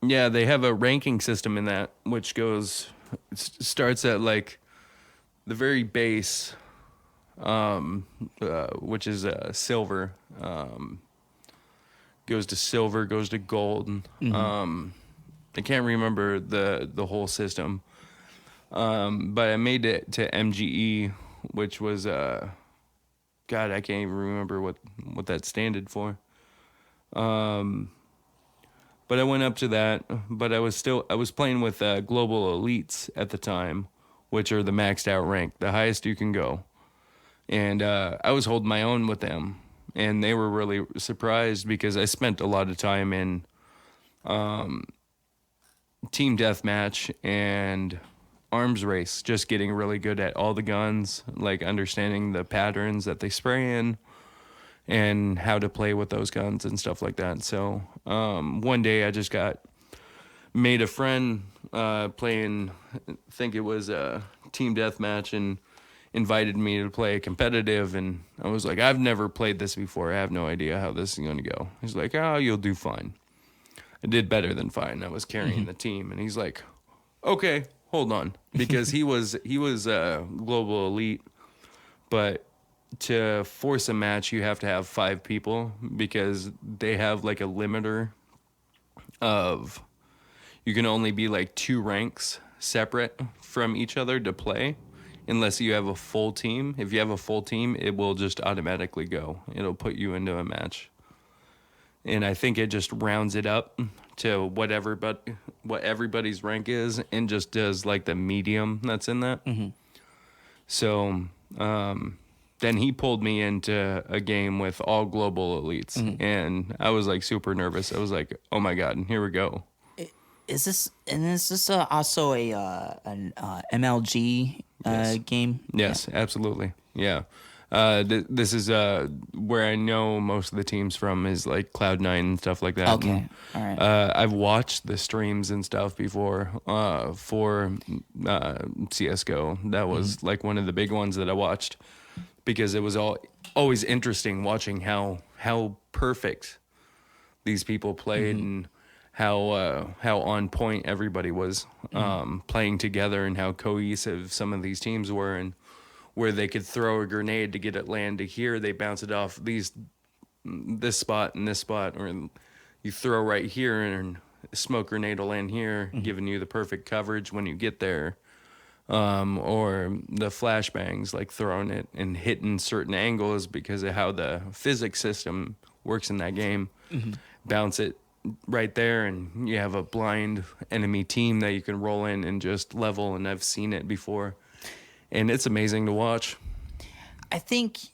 yeah, they have a ranking system in that, which starts at like the very base which is silver. Goes to silver, goes to gold. I can't remember the whole system. But I made it to MGE, which was God, I can't even remember what that standed for. But I went up to that. But I was playing with global elites at the time, which are the maxed out rank, the highest you can go. And I was holding my own with them, and they were really surprised because I spent a lot of time in team deathmatch and arms race, just getting really good at all the guns, like understanding the patterns that they spray in and how to play with those guns and stuff like that. So one day I just made a friend playing, I think it was a team deathmatch, and invited me to play competitive. And I was like, I've never played this before. I have no idea how this is going to go. He's like, oh, you'll do fine. I did better than fine. I was carrying the team. And he's like, okay, hold on. Because he was global elite. But to force a match, you have to have 5 people, because they have like a limiter of, you can only be like 2 ranks separate from each other to play, unless you have a full team. If you have a full team, it will just automatically go. It'll put you into a match. And I think it just rounds it up to what everybody's rank is, and just does like the medium that's in that. So then he pulled me into a game with all global elites, and I was like super nervous. I was like, oh my God, and here we go. Is this also an MLG game? Yes, absolutely. Yeah. This is where I know most of the teams from, is like Cloud9 and stuff like that. Okay, all right. I've watched the streams and stuff before for CS:GO. That was like one of the big ones that I watched, because it was always interesting watching how perfect these people played, and how on point everybody was playing together, and how cohesive some of these teams were, and where they could throw a grenade to get it land to here, they bounce it off this spot and this spot, or you throw right here and a smoke grenade will land here, giving you the perfect coverage when you get there. Or the flashbangs, like throwing it and hitting certain angles because of how the physics system works in that game. Bounce it right there, and you have a blind enemy team that you can roll in and just level, and I've seen it before. And it's amazing to watch. I think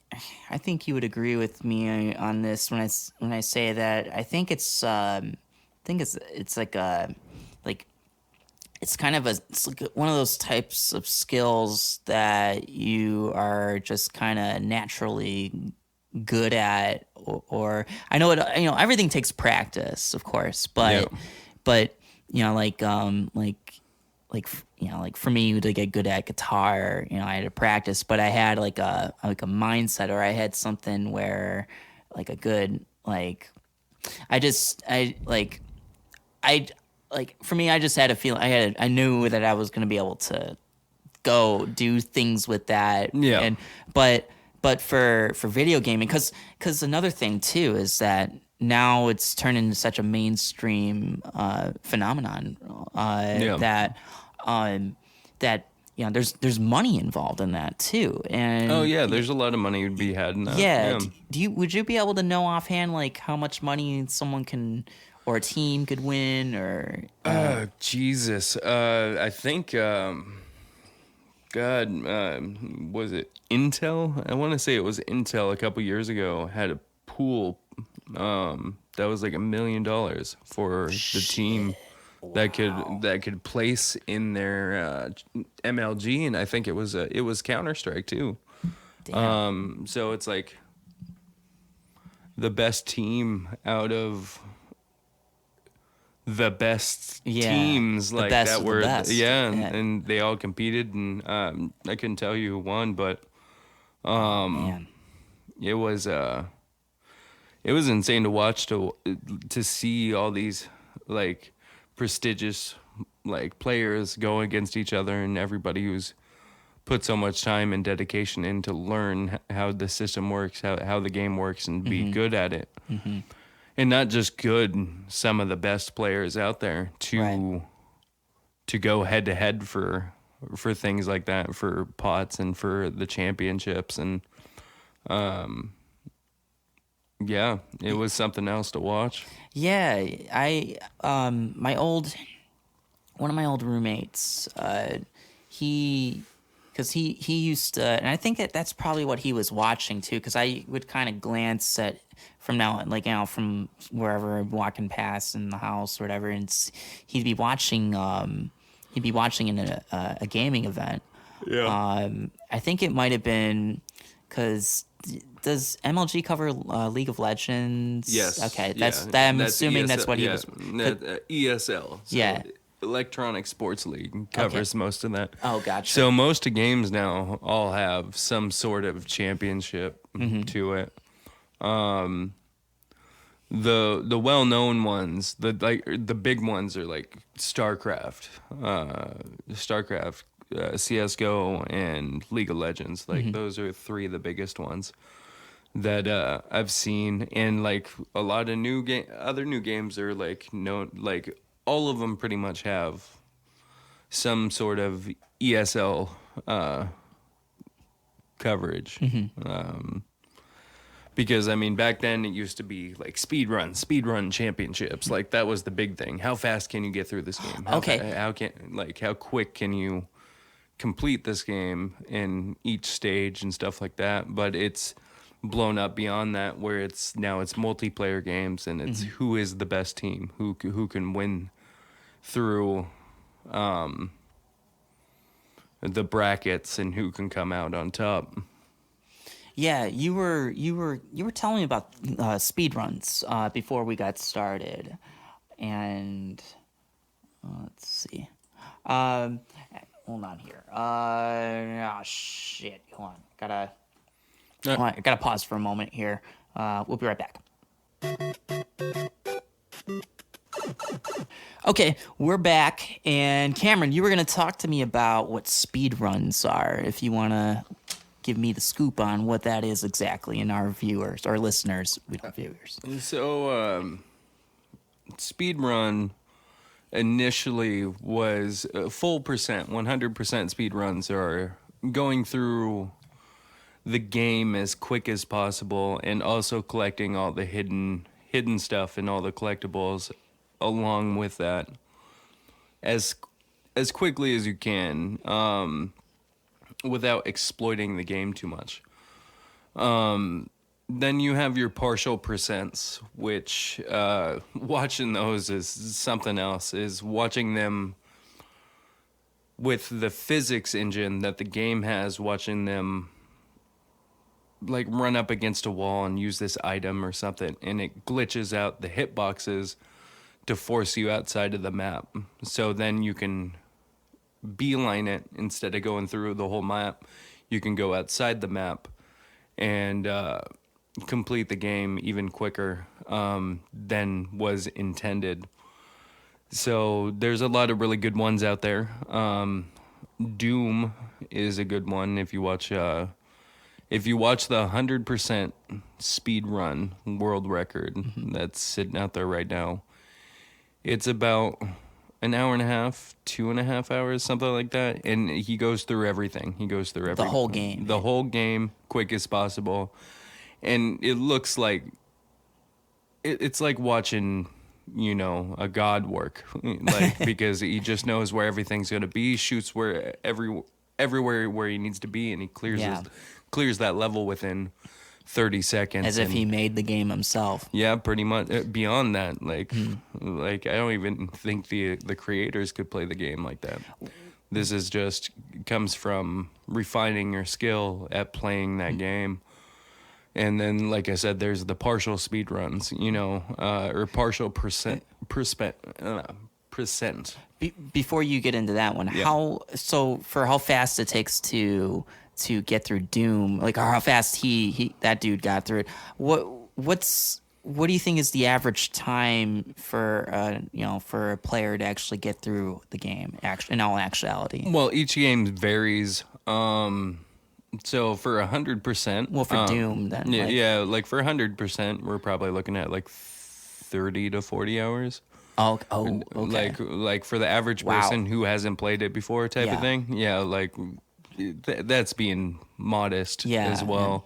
you would agree with me on this when I say that. I think it's like it's kind of it's like one of those types of skills that you are just kind of naturally good at, or I know everything takes practice, of course, but like for me to get good at guitar, I had to practice, but I had like a mindset, or I had something where like a good, like, for me, I just had a feeling, I knew that I was going to be able to go do things with that. Yeah. And, but for video gaming, cause another thing too, is that now it's turned into such a mainstream phenomenon that there's money involved in that too. And oh yeah, there's a lot of money to be had in that. Yeah. Would you be able to know offhand like how much money someone can, or a team could win, or? Jesus, I think. Was it Intel? I want to say it was Intel a couple years ago had a pool that was like $1 million for the team that could place in their MLG, and I think it was Counter-Strike too. Damn. So it's like the best team out of the best teams, like that were and they all competed, and I couldn't tell you who won, but it was insane to watch, to see all these like prestigious like players go against each other, and everybody who's put so much time and dedication in to learn how the system works, how the game works, and be good at it. And not just good, some of the best players out there to go head to head for things like that, for pots and for the championships. And yeah, it was something else to watch. Yeah, one of my old roommates, because he used to, and I think that's probably what he was watching too, because I would kind of glance at from wherever I'm walking past in the house or whatever, and he'd be watching in a gaming event. Yeah. I think it might have been because does MLG cover League of Legends? Yes. Okay, Yeah. I'm assuming that's what he was. ESL. So Yeah. Electronic Sports League covers most of that. Oh, gotcha. So most of games now all have some sort of championship to it. The well-known ones, the big ones are like StarCraft, CS:GO, and League of Legends. Like those are three of the biggest ones that I've seen. And like a lot of other new games are like known, like all of them pretty much have some sort of ESL coverage. Because I mean, back then it used to be like speedrun championships. Like that was the big thing. How fast can you get through this game? How quick can you complete this game in each stage and stuff like that? But it's blown up beyond that, where it's multiplayer games, and it's who is the best team, who can win through the brackets, and who can come out on top. Yeah, you were telling me about speed runs before we got started, and let's see. Hold on here. Shit. Hold on. Gotta pause for a moment here. We'll be right back. Okay, we're back, and Cameron, you were gonna talk to me about what speed runs are. If you wanna give me the scoop on what that is exactly, and our viewers, our listeners, viewers. So, speedrun initially was full 100% speed runs are going through the game as quick as possible, and also collecting all the hidden stuff and all the collectibles along with that as quickly as you can. Without exploiting the game too much. Then you have your partial percents, which watching those is something else, is watching them with the physics engine that the game has, watching them like run up against a wall and use this item or something, and it glitches out the hitboxes to force you outside of the map. So then you can beeline it instead of going through the whole map. You can go outside the map and complete the game even quicker than was intended. So there's a lot of really good ones out there. Doom is a good one. If you watch the 100% speed run world record that's sitting out there right now, it's about an hour and a half, 2.5 hours, something like that. And he goes through everything. The whole game. The whole game, quick as possible. And it looks like, it's like watching, a god work. Like, because he just knows where everything's going to be, shoots everywhere where he needs to be, and he clears that level within 30 seconds. As if he made the game himself. Yeah, pretty much. Beyond that, like I don't even think the creators could play the game like that. This is just comes from refining your skill at playing that game. And then, like I said, there's the partial speed runs, or partial percent. Before you get into that one, how fast it takes to get through Doom, like how fast that dude got through it. What's what do you think is the average time for for a player to actually get through the game? In all actuality, Well, each game varies. So for 100%, well, for Doom, then like for 100%, we're probably looking at like 30 to 40 hours. okay. Like for the average Wow. person who hasn't played it before, type Yeah. of thing. Yeah, like that's being modest Yeah, as well.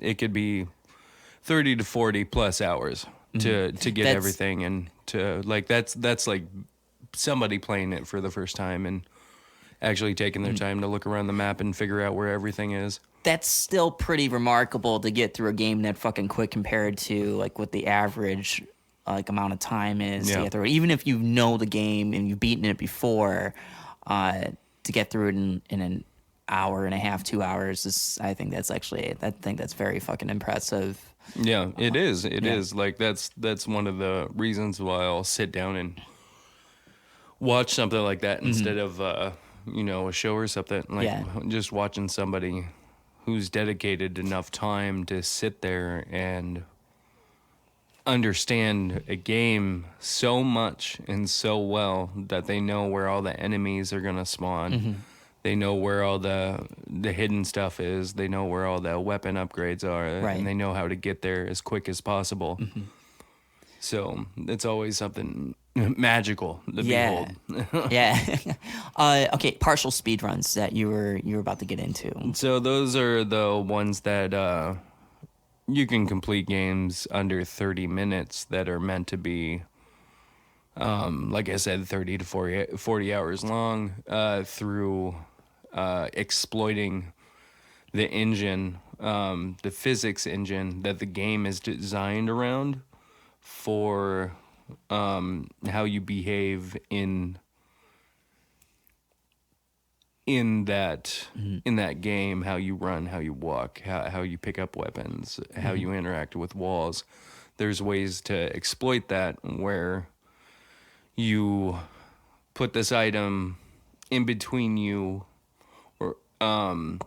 It could be 30 to 40 plus hours to get That's- everything, and to like that's like somebody playing it for the first time and actually taking their time to look around the map and figure out where everything is. That's still pretty remarkable to get through a game that fucking quick compared to like what the average like amount of time is to Yeah. get through it. Even if you know the game and you've beaten it before, to get through it in an hour and a half, 2 hours is, I think that's very fucking impressive. Yeah, it is. It yeah. is. Like that's one of the reasons why I'll sit down and watch something like that instead of a show or something. Like Yeah. just watching somebody who's dedicated enough time to sit there and understand a game so much and so well that they know where all the enemies are gonna spawn. They know where all the hidden stuff is. They know where all the weapon upgrades are, Right. and they know how to get there as quick as possible. So it's always something magical to Yeah. behold. Yeah. Okay, partial speed runs that you were about to get into. So those are the ones that you can complete games under 30 minutes that are meant to be, like I said, 30 to 40 hours long, through exploiting the engine, the physics engine that the game is designed around for how you behave in that game, how you run, how you walk, how you pick up weapons, how you interact with walls. There's ways to exploit that where you put this item in between you, or and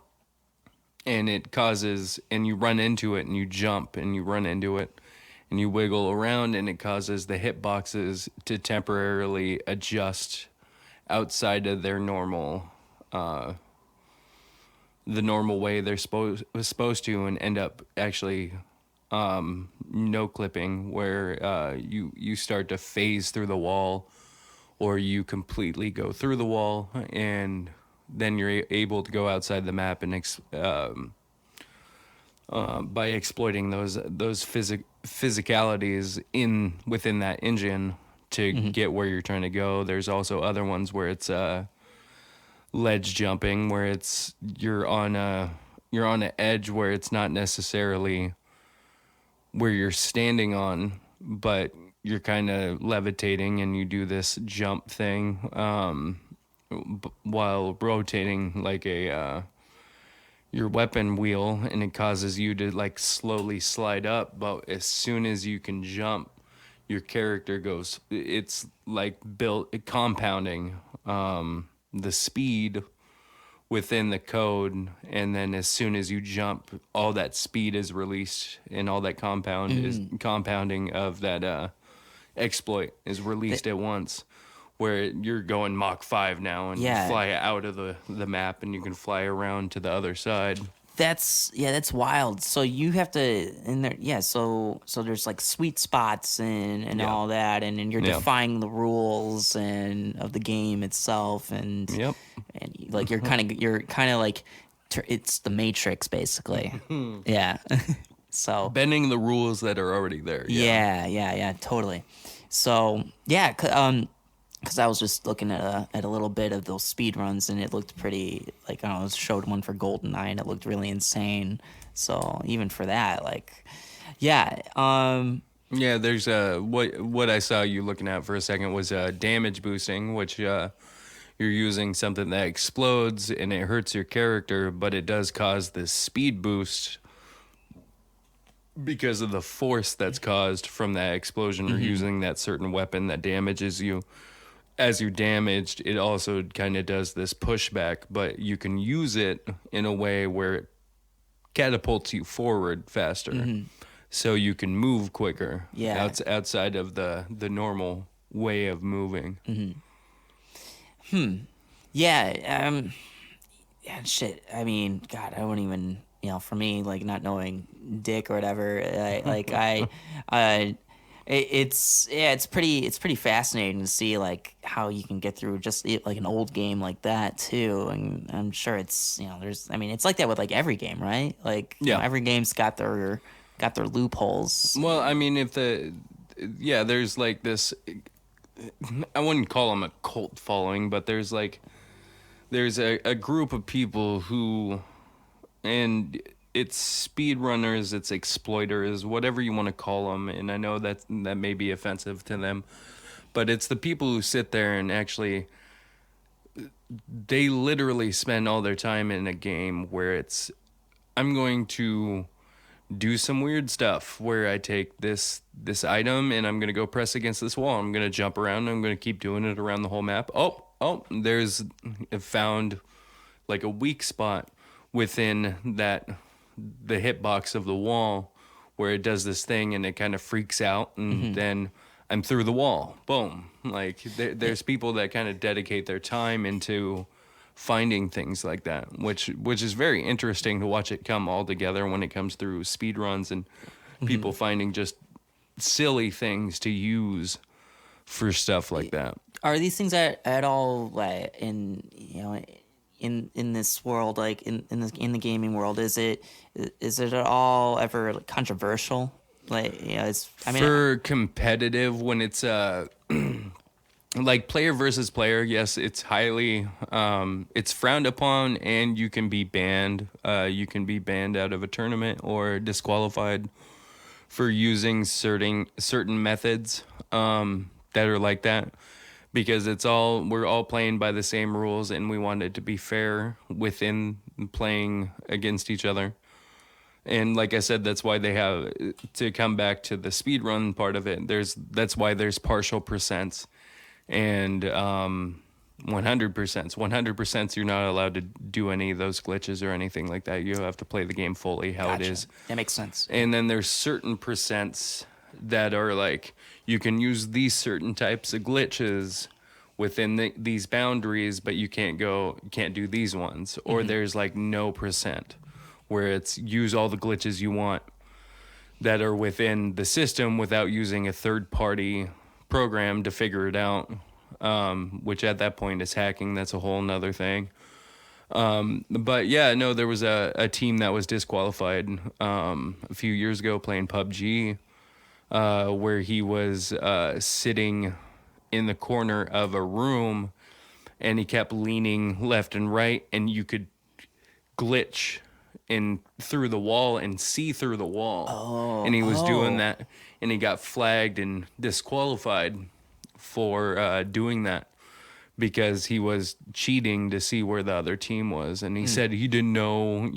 it causes, and you run into it and you jump and you run into it and you wiggle around, and it causes the hitboxes to temporarily adjust outside of their normal the normal way they're supposed to, and end up actually no clipping, where you start to phase through the wall, or you completely go through the wall, and then you're able to go outside the map and by exploiting those physicalities within that engine to get where you're trying to go. There's also other ones where it's ledge jumping, where it's you're on an edge where it's not necessarily where you're standing on, but you're kind of levitating, and you do this jump thing while rotating like your weapon wheel, and it causes you to like slowly slide up. But as soon as you can jump, your character goes, it's like compounding the speed within the code, and then as soon as you jump, all that speed is released, and all that compounding of that exploit is released at once, where you're going Mach 5 now, and you fly out of the map, and you can fly around to the other side. That's wild. So you have to so there's like sweet spots and all that, and you're defying the rules and of the game itself, and and like you're kind of like it's the Matrix basically. Yeah. So Bending the rules that are already there. Yeah, totally. So yeah, because I was just looking at a little bit of those speed runs, and it looked pretty, like, I showed one for GoldenEye, and it looked really insane. So even for that, like, yeah. Yeah, there's what I saw you looking at for a second was damage boosting, which you're using something that explodes and it hurts your character, but it does cause this speed boost because of the force that's caused from that explosion, or using that certain weapon that damages you. As you're damaged, it also kind of does this pushback, but you can use it in a way where it catapults you forward faster, so you can move quicker. Yeah. Outside of the normal way of moving. Yeah, yeah, shit. I mean, God, I wouldn't even, for me, like not knowing dick or whatever, it's pretty fascinating to see like how you can get through just like an old game like that too, and I'm sure it's it's like that with like every game, right? Like every game's got their loopholes. Well, I mean, there's like this. I wouldn't call them a cult following, but there's a group of people who, and it's speedrunners, it's exploiters, whatever you want to call them, and I know that may be offensive to them, but it's the people who sit there and actually, they literally spend all their time in a game where I'm going to do some weird stuff where I take this item and I'm going to go press against this wall. I'm going to jump around. I'm going to keep doing it around the whole map. There's found like a weak spot within the hitbox of the wall where it does this thing and it kind of freaks out, and then I'm through the wall. Boom. Like there's people that kind of dedicate their time into finding things like that, which is very interesting to watch it come all together when it comes through speed runs and people finding just silly things to use for stuff like that. Are these things at all like in this world, like in the gaming world, is it at all ever like controversial? Like For competitive, when it's like player versus player, yes, it's highly it's frowned upon, and you can be banned. You can be banned out of a tournament or disqualified for using certain methods that are like that, because we're all playing by the same rules, and we want it to be fair within playing against each other. And like I said, that's why they have to come back to the speedrun part of it. That's why there's partial percents and 100%. 100% you're not allowed to do any of those glitches or anything like that. You have to play the game fully how it is. That makes sense. And then there's certain percents that are like, you can use these certain types of glitches within these boundaries, but you can't do these ones. Or there's like no percent, where it's use all the glitches you want that are within the system without using a third party program to figure it out, which at that point is hacking. That's a whole nother thing. But yeah, no, there was a team that was disqualified a few years ago playing PUBG, where he was sitting in the corner of a room and he kept leaning left and right, and you could glitch in through the wall and see through the wall. And he was doing that, and he got flagged and disqualified for doing that because he was cheating to see where the other team was. And he said he didn't know,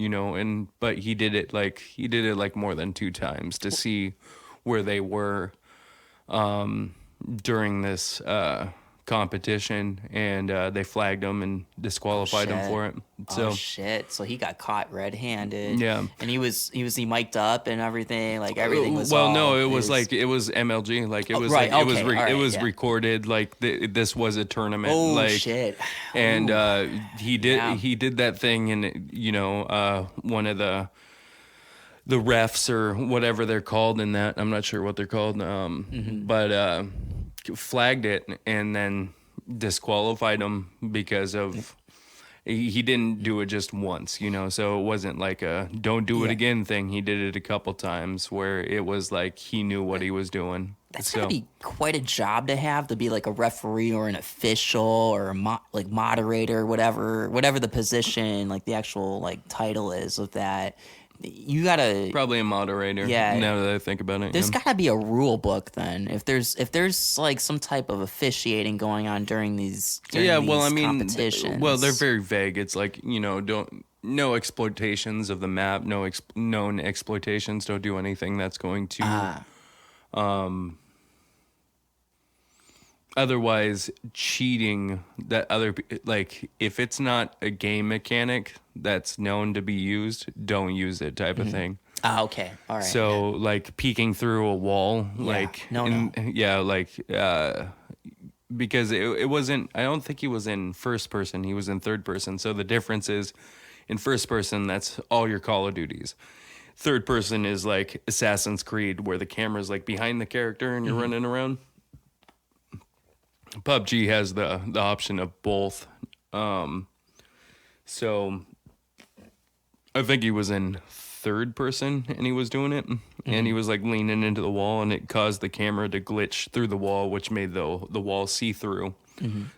but he did it like more than 2 times to see where they were during this competition, and they flagged him and disqualified him for it. So shit! So he got caught red-handed. Yeah, and he mic'd up and everything. Like everything was. Well, no, it was MLG. Like it was right. like, Okay. it was recorded. Like this was a tournament. Oh like, shit! And he did that thing, and one of the refs or whatever they're called in that, I'm not sure what they're called, but flagged it and then disqualified him because of he didn't do it just once, so it wasn't like a don't do it again thing. He did it a couple times where it was like he knew what he was doing. That's gotta be quite a job to be like a referee or an official or a moderator, whatever the position, like the actual like title is of that. You gotta probably a moderator. Yeah. Now that I think about it, there's gotta be a rule book then. If there's like some type of officiating going on during these competitions. Well, they're very vague. It's like no exploitations of the map, no known exploitations. Don't do anything that's going to otherwise cheating that like if it's not a game mechanic that's known to be used, don't use it type of thing. Ah, okay. All right. So like peeking through a wall, like No. yeah, like because it wasn't. I don't think he was in first person. He was in third person. So the difference is, in first person, that's all your Call of Duties. Third person is like Assassin's Creed, where the camera's like behind the character and you're running around. PUBG has the option of both. So I think he was in third person and he was doing it, and he was like leaning into the wall, and it caused the camera to glitch through the wall, which made the wall see through,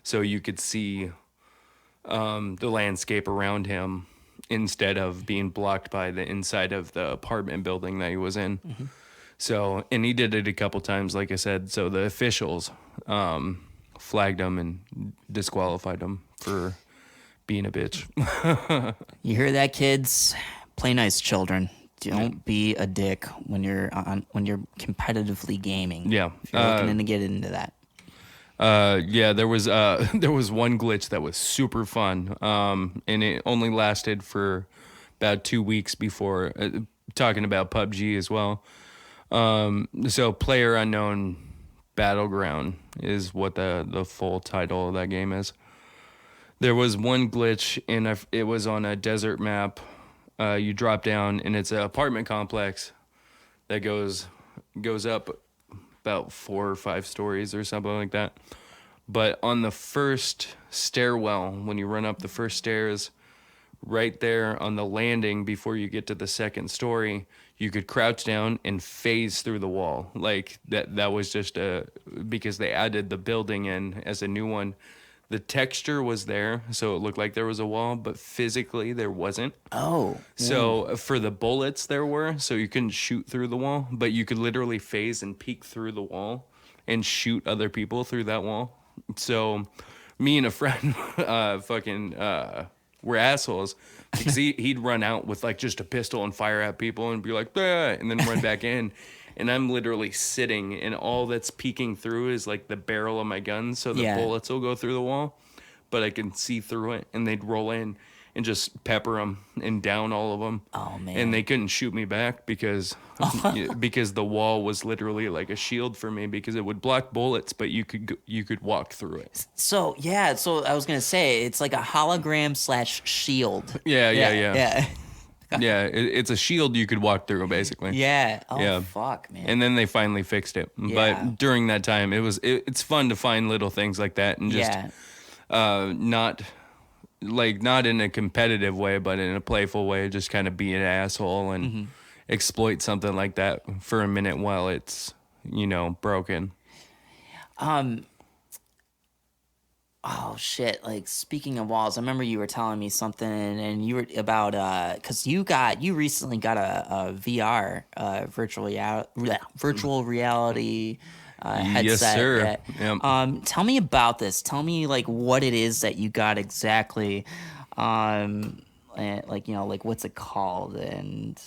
so you could see the landscape around him instead of being blocked by the inside of the apartment building that he was in. So, and he did it a couple times, like I said. So the officials flagged him and disqualified him for being a bitch. You hear that, kids? Play nice, children. Don't be a dick when you're competitively gaming. Yeah. If you're looking to get into that. Yeah, there was one glitch that was super fun, and it only lasted for about 2 weeks before, talking about PUBG as well. So Player Unknown Battleground is what the full title of that game is. There was one glitch, and it was on a desert map. You drop down, and it's an apartment complex that goes up about 4 or 5 stories or something like that. But on the first stairwell, when you run up the first stairs, right there on the landing before you get to the second story, you could crouch down and phase through the wall. Like that was just because they added the building in as a new one. The texture was there, so it looked like there was a wall, but physically there wasn't. Oh. So for the bullets there were, so you couldn't shoot through the wall, but you could literally phase and peek through the wall and shoot other people through that wall. So me and a friend were assholes, because he'd run out with like just a pistol and fire at people and be like, "Ah," and then run back in. And I'm literally sitting, and all that's peeking through is like the barrel of my gun, so the bullets will go through the wall, but I can see through it, and they'd roll in and just pepper them and down all of them. Oh, man. And they couldn't shoot me back because the wall was literally like a shield for me, because it would block bullets, but you could walk through it. So I was gonna say it's like a hologram / shield. Yeah. Yeah. It's a shield you could walk through, basically. Yeah. Oh, Yeah. fuck, man. And then they finally fixed it. Yeah. But during that time, it's fun to find little things like that, and just not in a competitive way, but in a playful way, just kind of be an asshole and exploit something like that for a minute while it's, broken. Oh shit! Like, speaking of walls, I remember you were telling me something, and you were about because you recently got a VR virtual reality headset. Yes, sir. Yep. Tell me about this. Tell me like what it is that you got exactly. And, like what's it called? And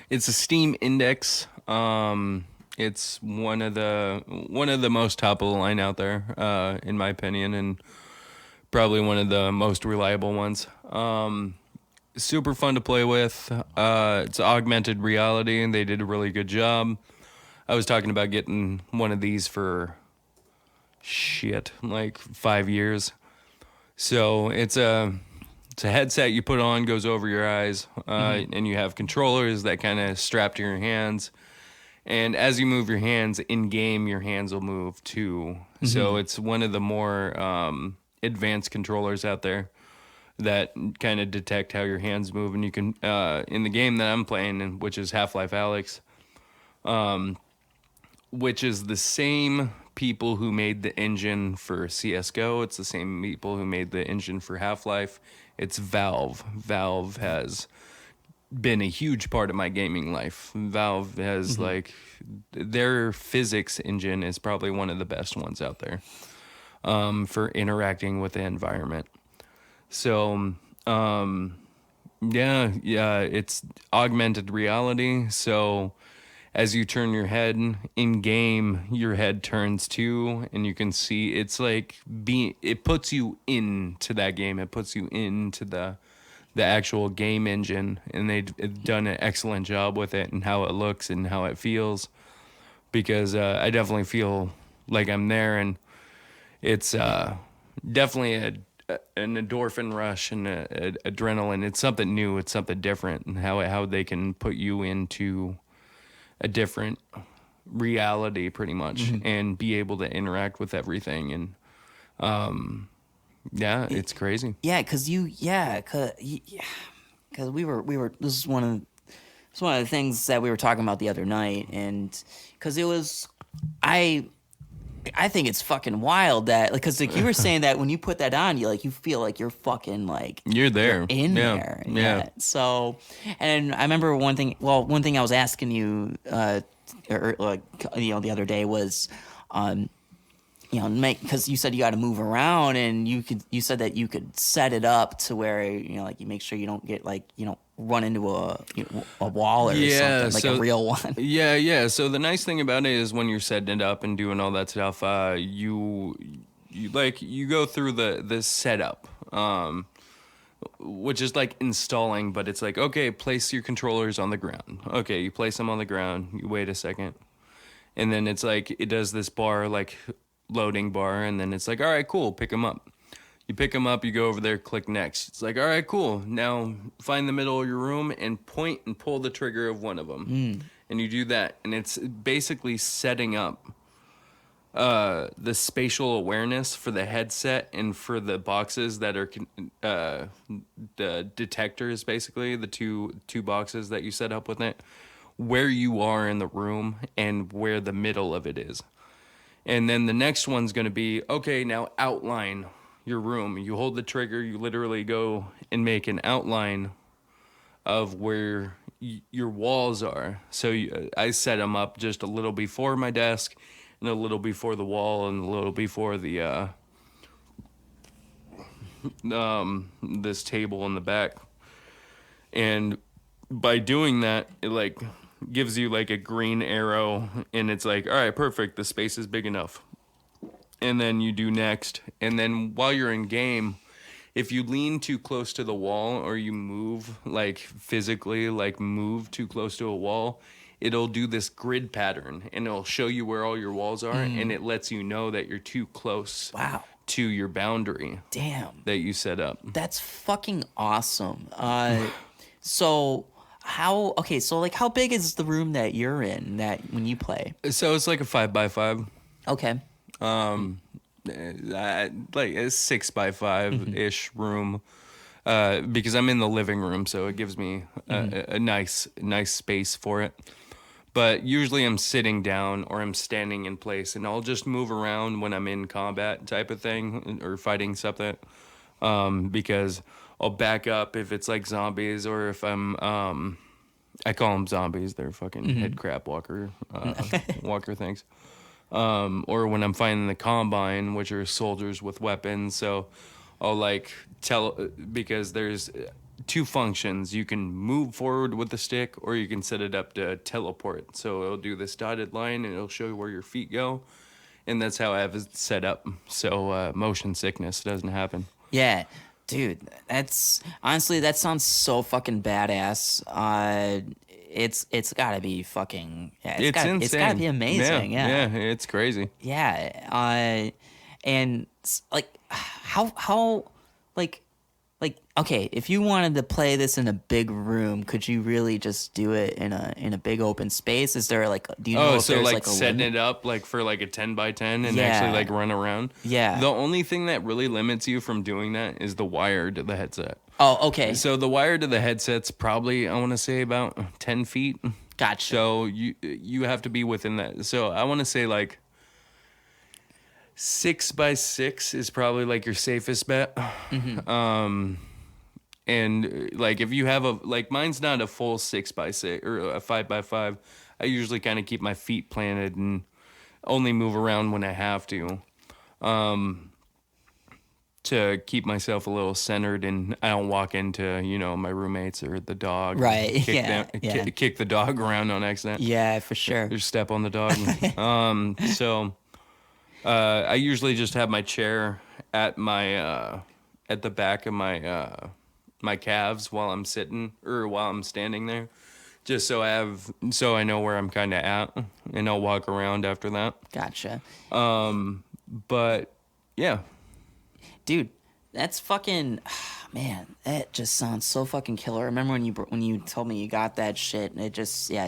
It's a Steam Index. It's one of the most top of the line out there, in my opinion, and probably one of the most reliable ones. Super fun to play with. It's augmented reality, and they did a really good job. I was talking about getting one of these for like 5 years. So it's a headset you put on, goes over your eyes, and you have controllers that kind of strap to your hands. And as you move your hands in game, your hands will move too. So it's one of the more advanced controllers out there that kind of detect how your hands move. And you can, in the game that I'm playing, which is Half-Life Alyx, which is the same people who made the engine for CSGO. It's the same people who made the engine for Half-Life. It's Valve. Valve has been a huge part of my gaming life. Valve has their physics engine is probably one of the best ones out there for interacting with the environment. So it's augmented reality. So as you turn your head in game, your head turns too, and you can see it's like it puts you into that game. It puts you into the actual game engine, and they've done an excellent job with it and how it looks and how it feels. Because I definitely feel like I'm there, and it's definitely an endorphin rush and a adrenaline. It's something new. It's something different, and how they can put you into a different reality, pretty much, and be able to interact with everything. And yeah, it's crazy. Yeah, cause we were. This is one of the things that we were talking about the other night, and cause it was, I think it's fucking wild that, like, cause like you were saying that when you put that on, you feel like you're fucking like You're there. you're in Yeah. there. Yeah. So, and I remember one thing I was asking you, or like, the other day was, because you said you got to move around, and you said that you could set it up to where, like, you make sure you don't get, like, run into a wall or something, like a real one. Yeah. So the nice thing about it is when you're setting it up and doing all that stuff, you go through the setup, which is like installing, but it's like, okay, place your controllers on the ground. Okay, you place them on the ground. You wait a second, and then it's like it does this bar, like loading bar, and then it's like, all right, cool, pick them up. You pick them up, you go over there, click next. It's like, all right, cool. Now find the middle of your room and point and pull the trigger of one of them. And you do that. And it's basically setting up the spatial awareness for the headset and for the boxes that are the detectors, basically, the two boxes that you set up with it, where you are in the room and where the middle of it is. And then the next one's going to be, okay, now outline your room. You hold the trigger, you literally go and make an outline of where your walls are. So I set them up just a little before my desk, and a little before the wall, and a little before the this table in the back. And by doing that, it like gives you like a green arrow, and it's like, all right, perfect, the space is big enough. And then you do next. And then while you're in game, if you lean too close to the wall, or you move, like physically, like move too close to a wall, it'll do this grid pattern, and it'll show you where all your walls are, and it lets you know that you're too close to your boundary. Damn. That you set up. That's fucking awesome. So how big is the room that you're in that when you play? So it's like a 5x5. Okay. Like a 6x5 ish room, because I'm in the living room, so it gives me a nice space for it. But usually I'm sitting down or I'm standing in place, and I'll just move around when I'm in combat type of thing or fighting something, because I'll back up if it's like zombies, or if I'm I call them zombies, they're fucking head crab walker things. Or when I'm fighting the combine, which are soldiers with weapons. So I'll like because there's two functions. You can move forward with the stick, or you can set it up to teleport. So it'll do this dotted line, and it'll show you where your feet go. And that's how I have it set up. So motion sickness doesn't happen. Yeah. Dude, that sounds so fucking badass. It's gotta be fucking, It's insane. It's gotta be amazing. Yeah. It's crazy. Yeah. And like how like okay, if you wanted to play this in a big room, could you really just do it in a big open space? Is there like, do you know if so there's like a setting limit? it up like for like a 10x10 and actually like run around? Yeah. The only thing that really limits you from doing that is the wire to the headset. Oh, okay. So the wire to the headset's probably, I want to say, about 10 feet. Gotcha. So you have to be within that. So I want to say like 6x6 is probably like your safest bet. And like if you have like mine's not a full 6x6 or a 5x5. I usually kind of keep my feet planted and only move around when I have to. to keep myself a little centered, and I don't walk into, my roommates or the dog. Right, Kick yeah, them, yeah. kick the dog around on accident. Yeah, for sure. Or step on the dog. So I usually just have my chair at at the back of my calves while I'm sitting or while I'm standing there, just so I know where I'm kind of at, and I'll walk around after that. Gotcha. But yeah, Dude, that's fucking man. That just sounds so fucking killer. I remember when you told me you got that shit, and it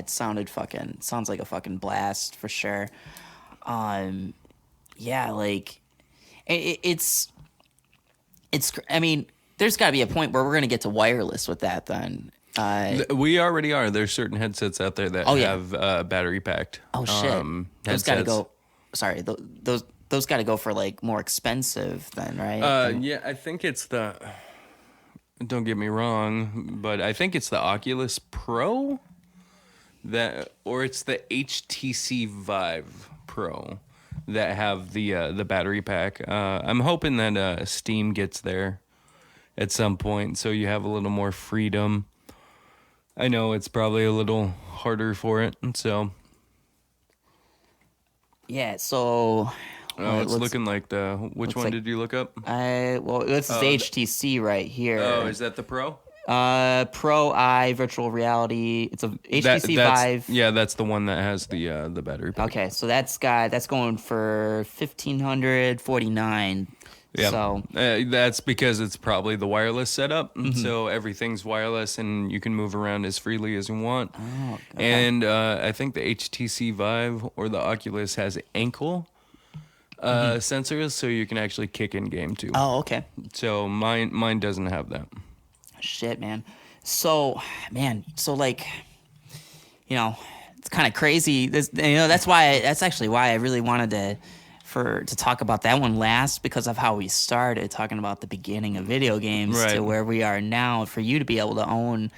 sounds like a fucking blast for sure. Yeah, like it's. I mean, there's got to be a point where we're gonna get to wireless with that. Then we already are. There's certain headsets out there that have battery packed. Oh shit, those got to go. Sorry, those got to go for like more expensive then, right? Yeah, I think it's the. Don't get me wrong, but I think it's the Oculus Pro or it's the HTC Vive Pro that have the battery pack. I'm hoping that Steam gets there at some point, so you have a little more freedom. I know it's probably a little harder for it, and so. Yeah, so. It's looking like which one did you look up? This is HTC right here. Oh, is that the Pro? Pro Eye virtual reality. It's a HTC Vive. Yeah, that's the one that has the battery pack. Okay, so that's going for $1,549. Yeah, so that's because it's probably the wireless setup. So everything's wireless, and you can move around as freely as you want. Oh, okay. And I think the HTC Vive or the Oculus has ankle sensors, so you can actually kick in game too. Oh, okay. So mine doesn't have that. Shit, man. So like, it's kind of crazy. That's actually why I really wanted to talk about that one last, because of how we started talking about the beginning of video games to where we are now. For you to be able to own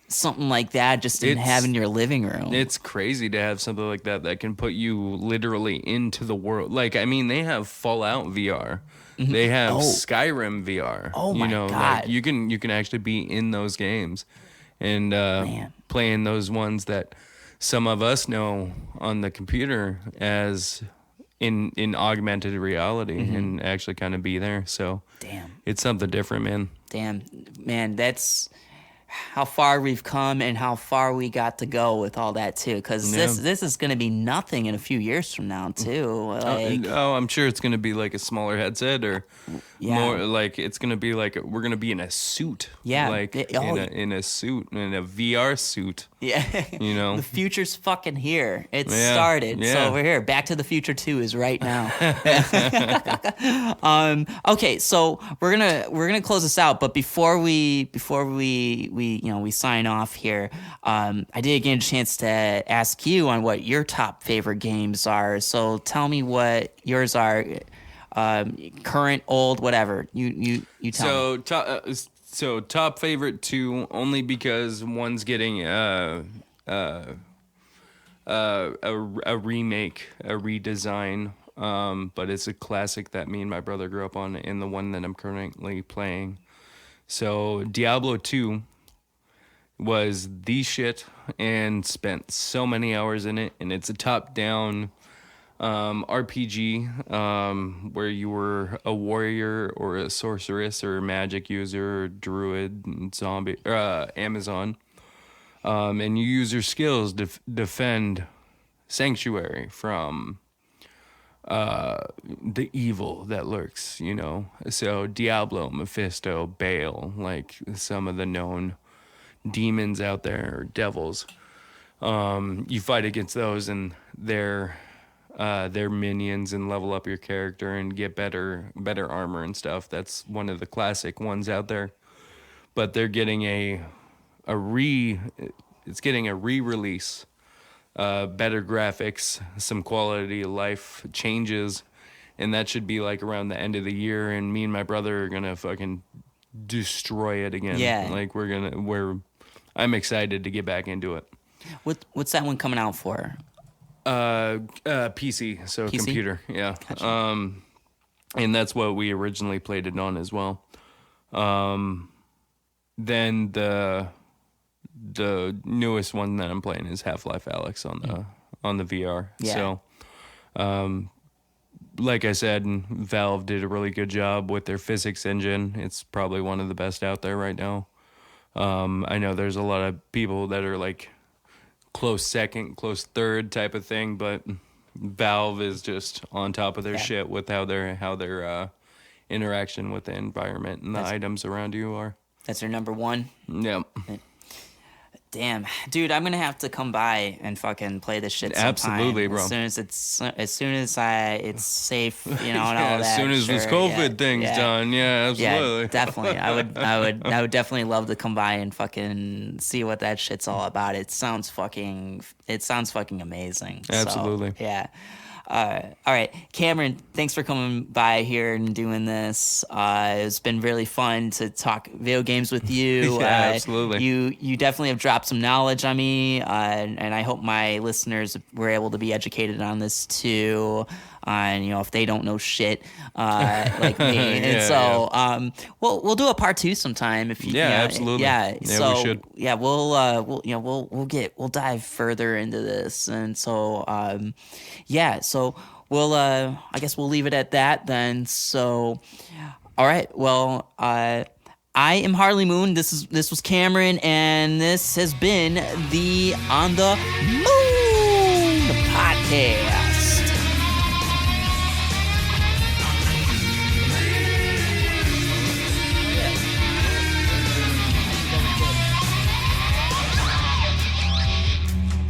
something like that just in having your living room. It's crazy to have something like that can put you literally into the world. Like, I mean, they have Fallout VR. They have Skyrim VR. Oh my God. Like you can actually be in those games and playing those ones that some of us know on the computer as in augmented reality and actually kind of be there. So it's something different, man. Damn, man, that's how far we've come and how far we got to go with all that too, because this is going to be nothing in a few years from now too. Like, I'm sure it's going to be like a smaller headset or more like it's going to be like we're going to be in a suit, like in a suit, in a VR suit. The future's fucking here. It started, so we're here. Back to the Future 2 is right now. Okay, so we're gonna close this out, but before we sign off here, I did get a chance to ask you on what your top favorite games are. So tell me what yours are, current, old, whatever. You tell me. So top favorite 2 only because one's getting a remake, a redesign, but it's a classic that me and my brother grew up on, and the one that I'm currently playing. So Diablo 2 was the shit and spent so many hours in it, and it's a top-down RPG where you were a warrior or a sorceress or a magic user or druid and zombie Amazon, and you use your skills to defend Sanctuary from the evil that lurks, So Diablo, Mephisto, Baal, like some of the known demons out there, or devils. You fight against those and their minions and level up your character and get better armor and stuff. That's one of the classic ones out there. But they're getting it's getting a re-release. Better graphics, some quality of life changes, and that should be like around the end of the year, and me and my brother are gonna fucking destroy it again. Like I'm excited to get back into it. What's that one coming out for? PC, so PC? Computer, yeah. Gotcha. and that's what we originally played it on as well. Then the newest one that I'm playing is Half-Life Alyx on the VR. Yeah. So, like I said, Valve did a really good job with their physics engine. It's probably one of the best out there right now. I know there's a lot of people that are like close second, close third type of thing, but Valve is just on top of their shit with how their interaction with the environment and the items around you are. That's your number one? Yeah. Damn, dude, I'm gonna have to come by and fucking play this shit sometime. Absolutely, bro. As soon as it's safe, you know, and all Yeah, that. as soon as this COVID thing's done, yeah, absolutely. Yeah, definitely. I would definitely love to come by and fucking see what that shit's all about. It sounds fucking amazing. Absolutely. So, yeah. All right, Cameron, thanks for coming by here and doing this. It's been really fun to talk video games with you. Yeah, absolutely. You definitely have dropped some knowledge on me, and I hope my listeners were able to be educated on this too. And if they don't know shit like me, and so we'll do a part 2 sometime if you. Absolutely. Yeah, so we should. Yeah, we'll dive further into this, and so so we'll I guess we'll leave it at that then. So, all right, well, I am Harley Moon. This was Cameron, and this has been the On the Moon podcast.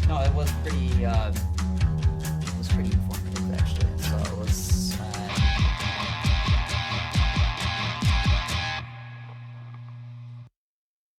No, it was pretty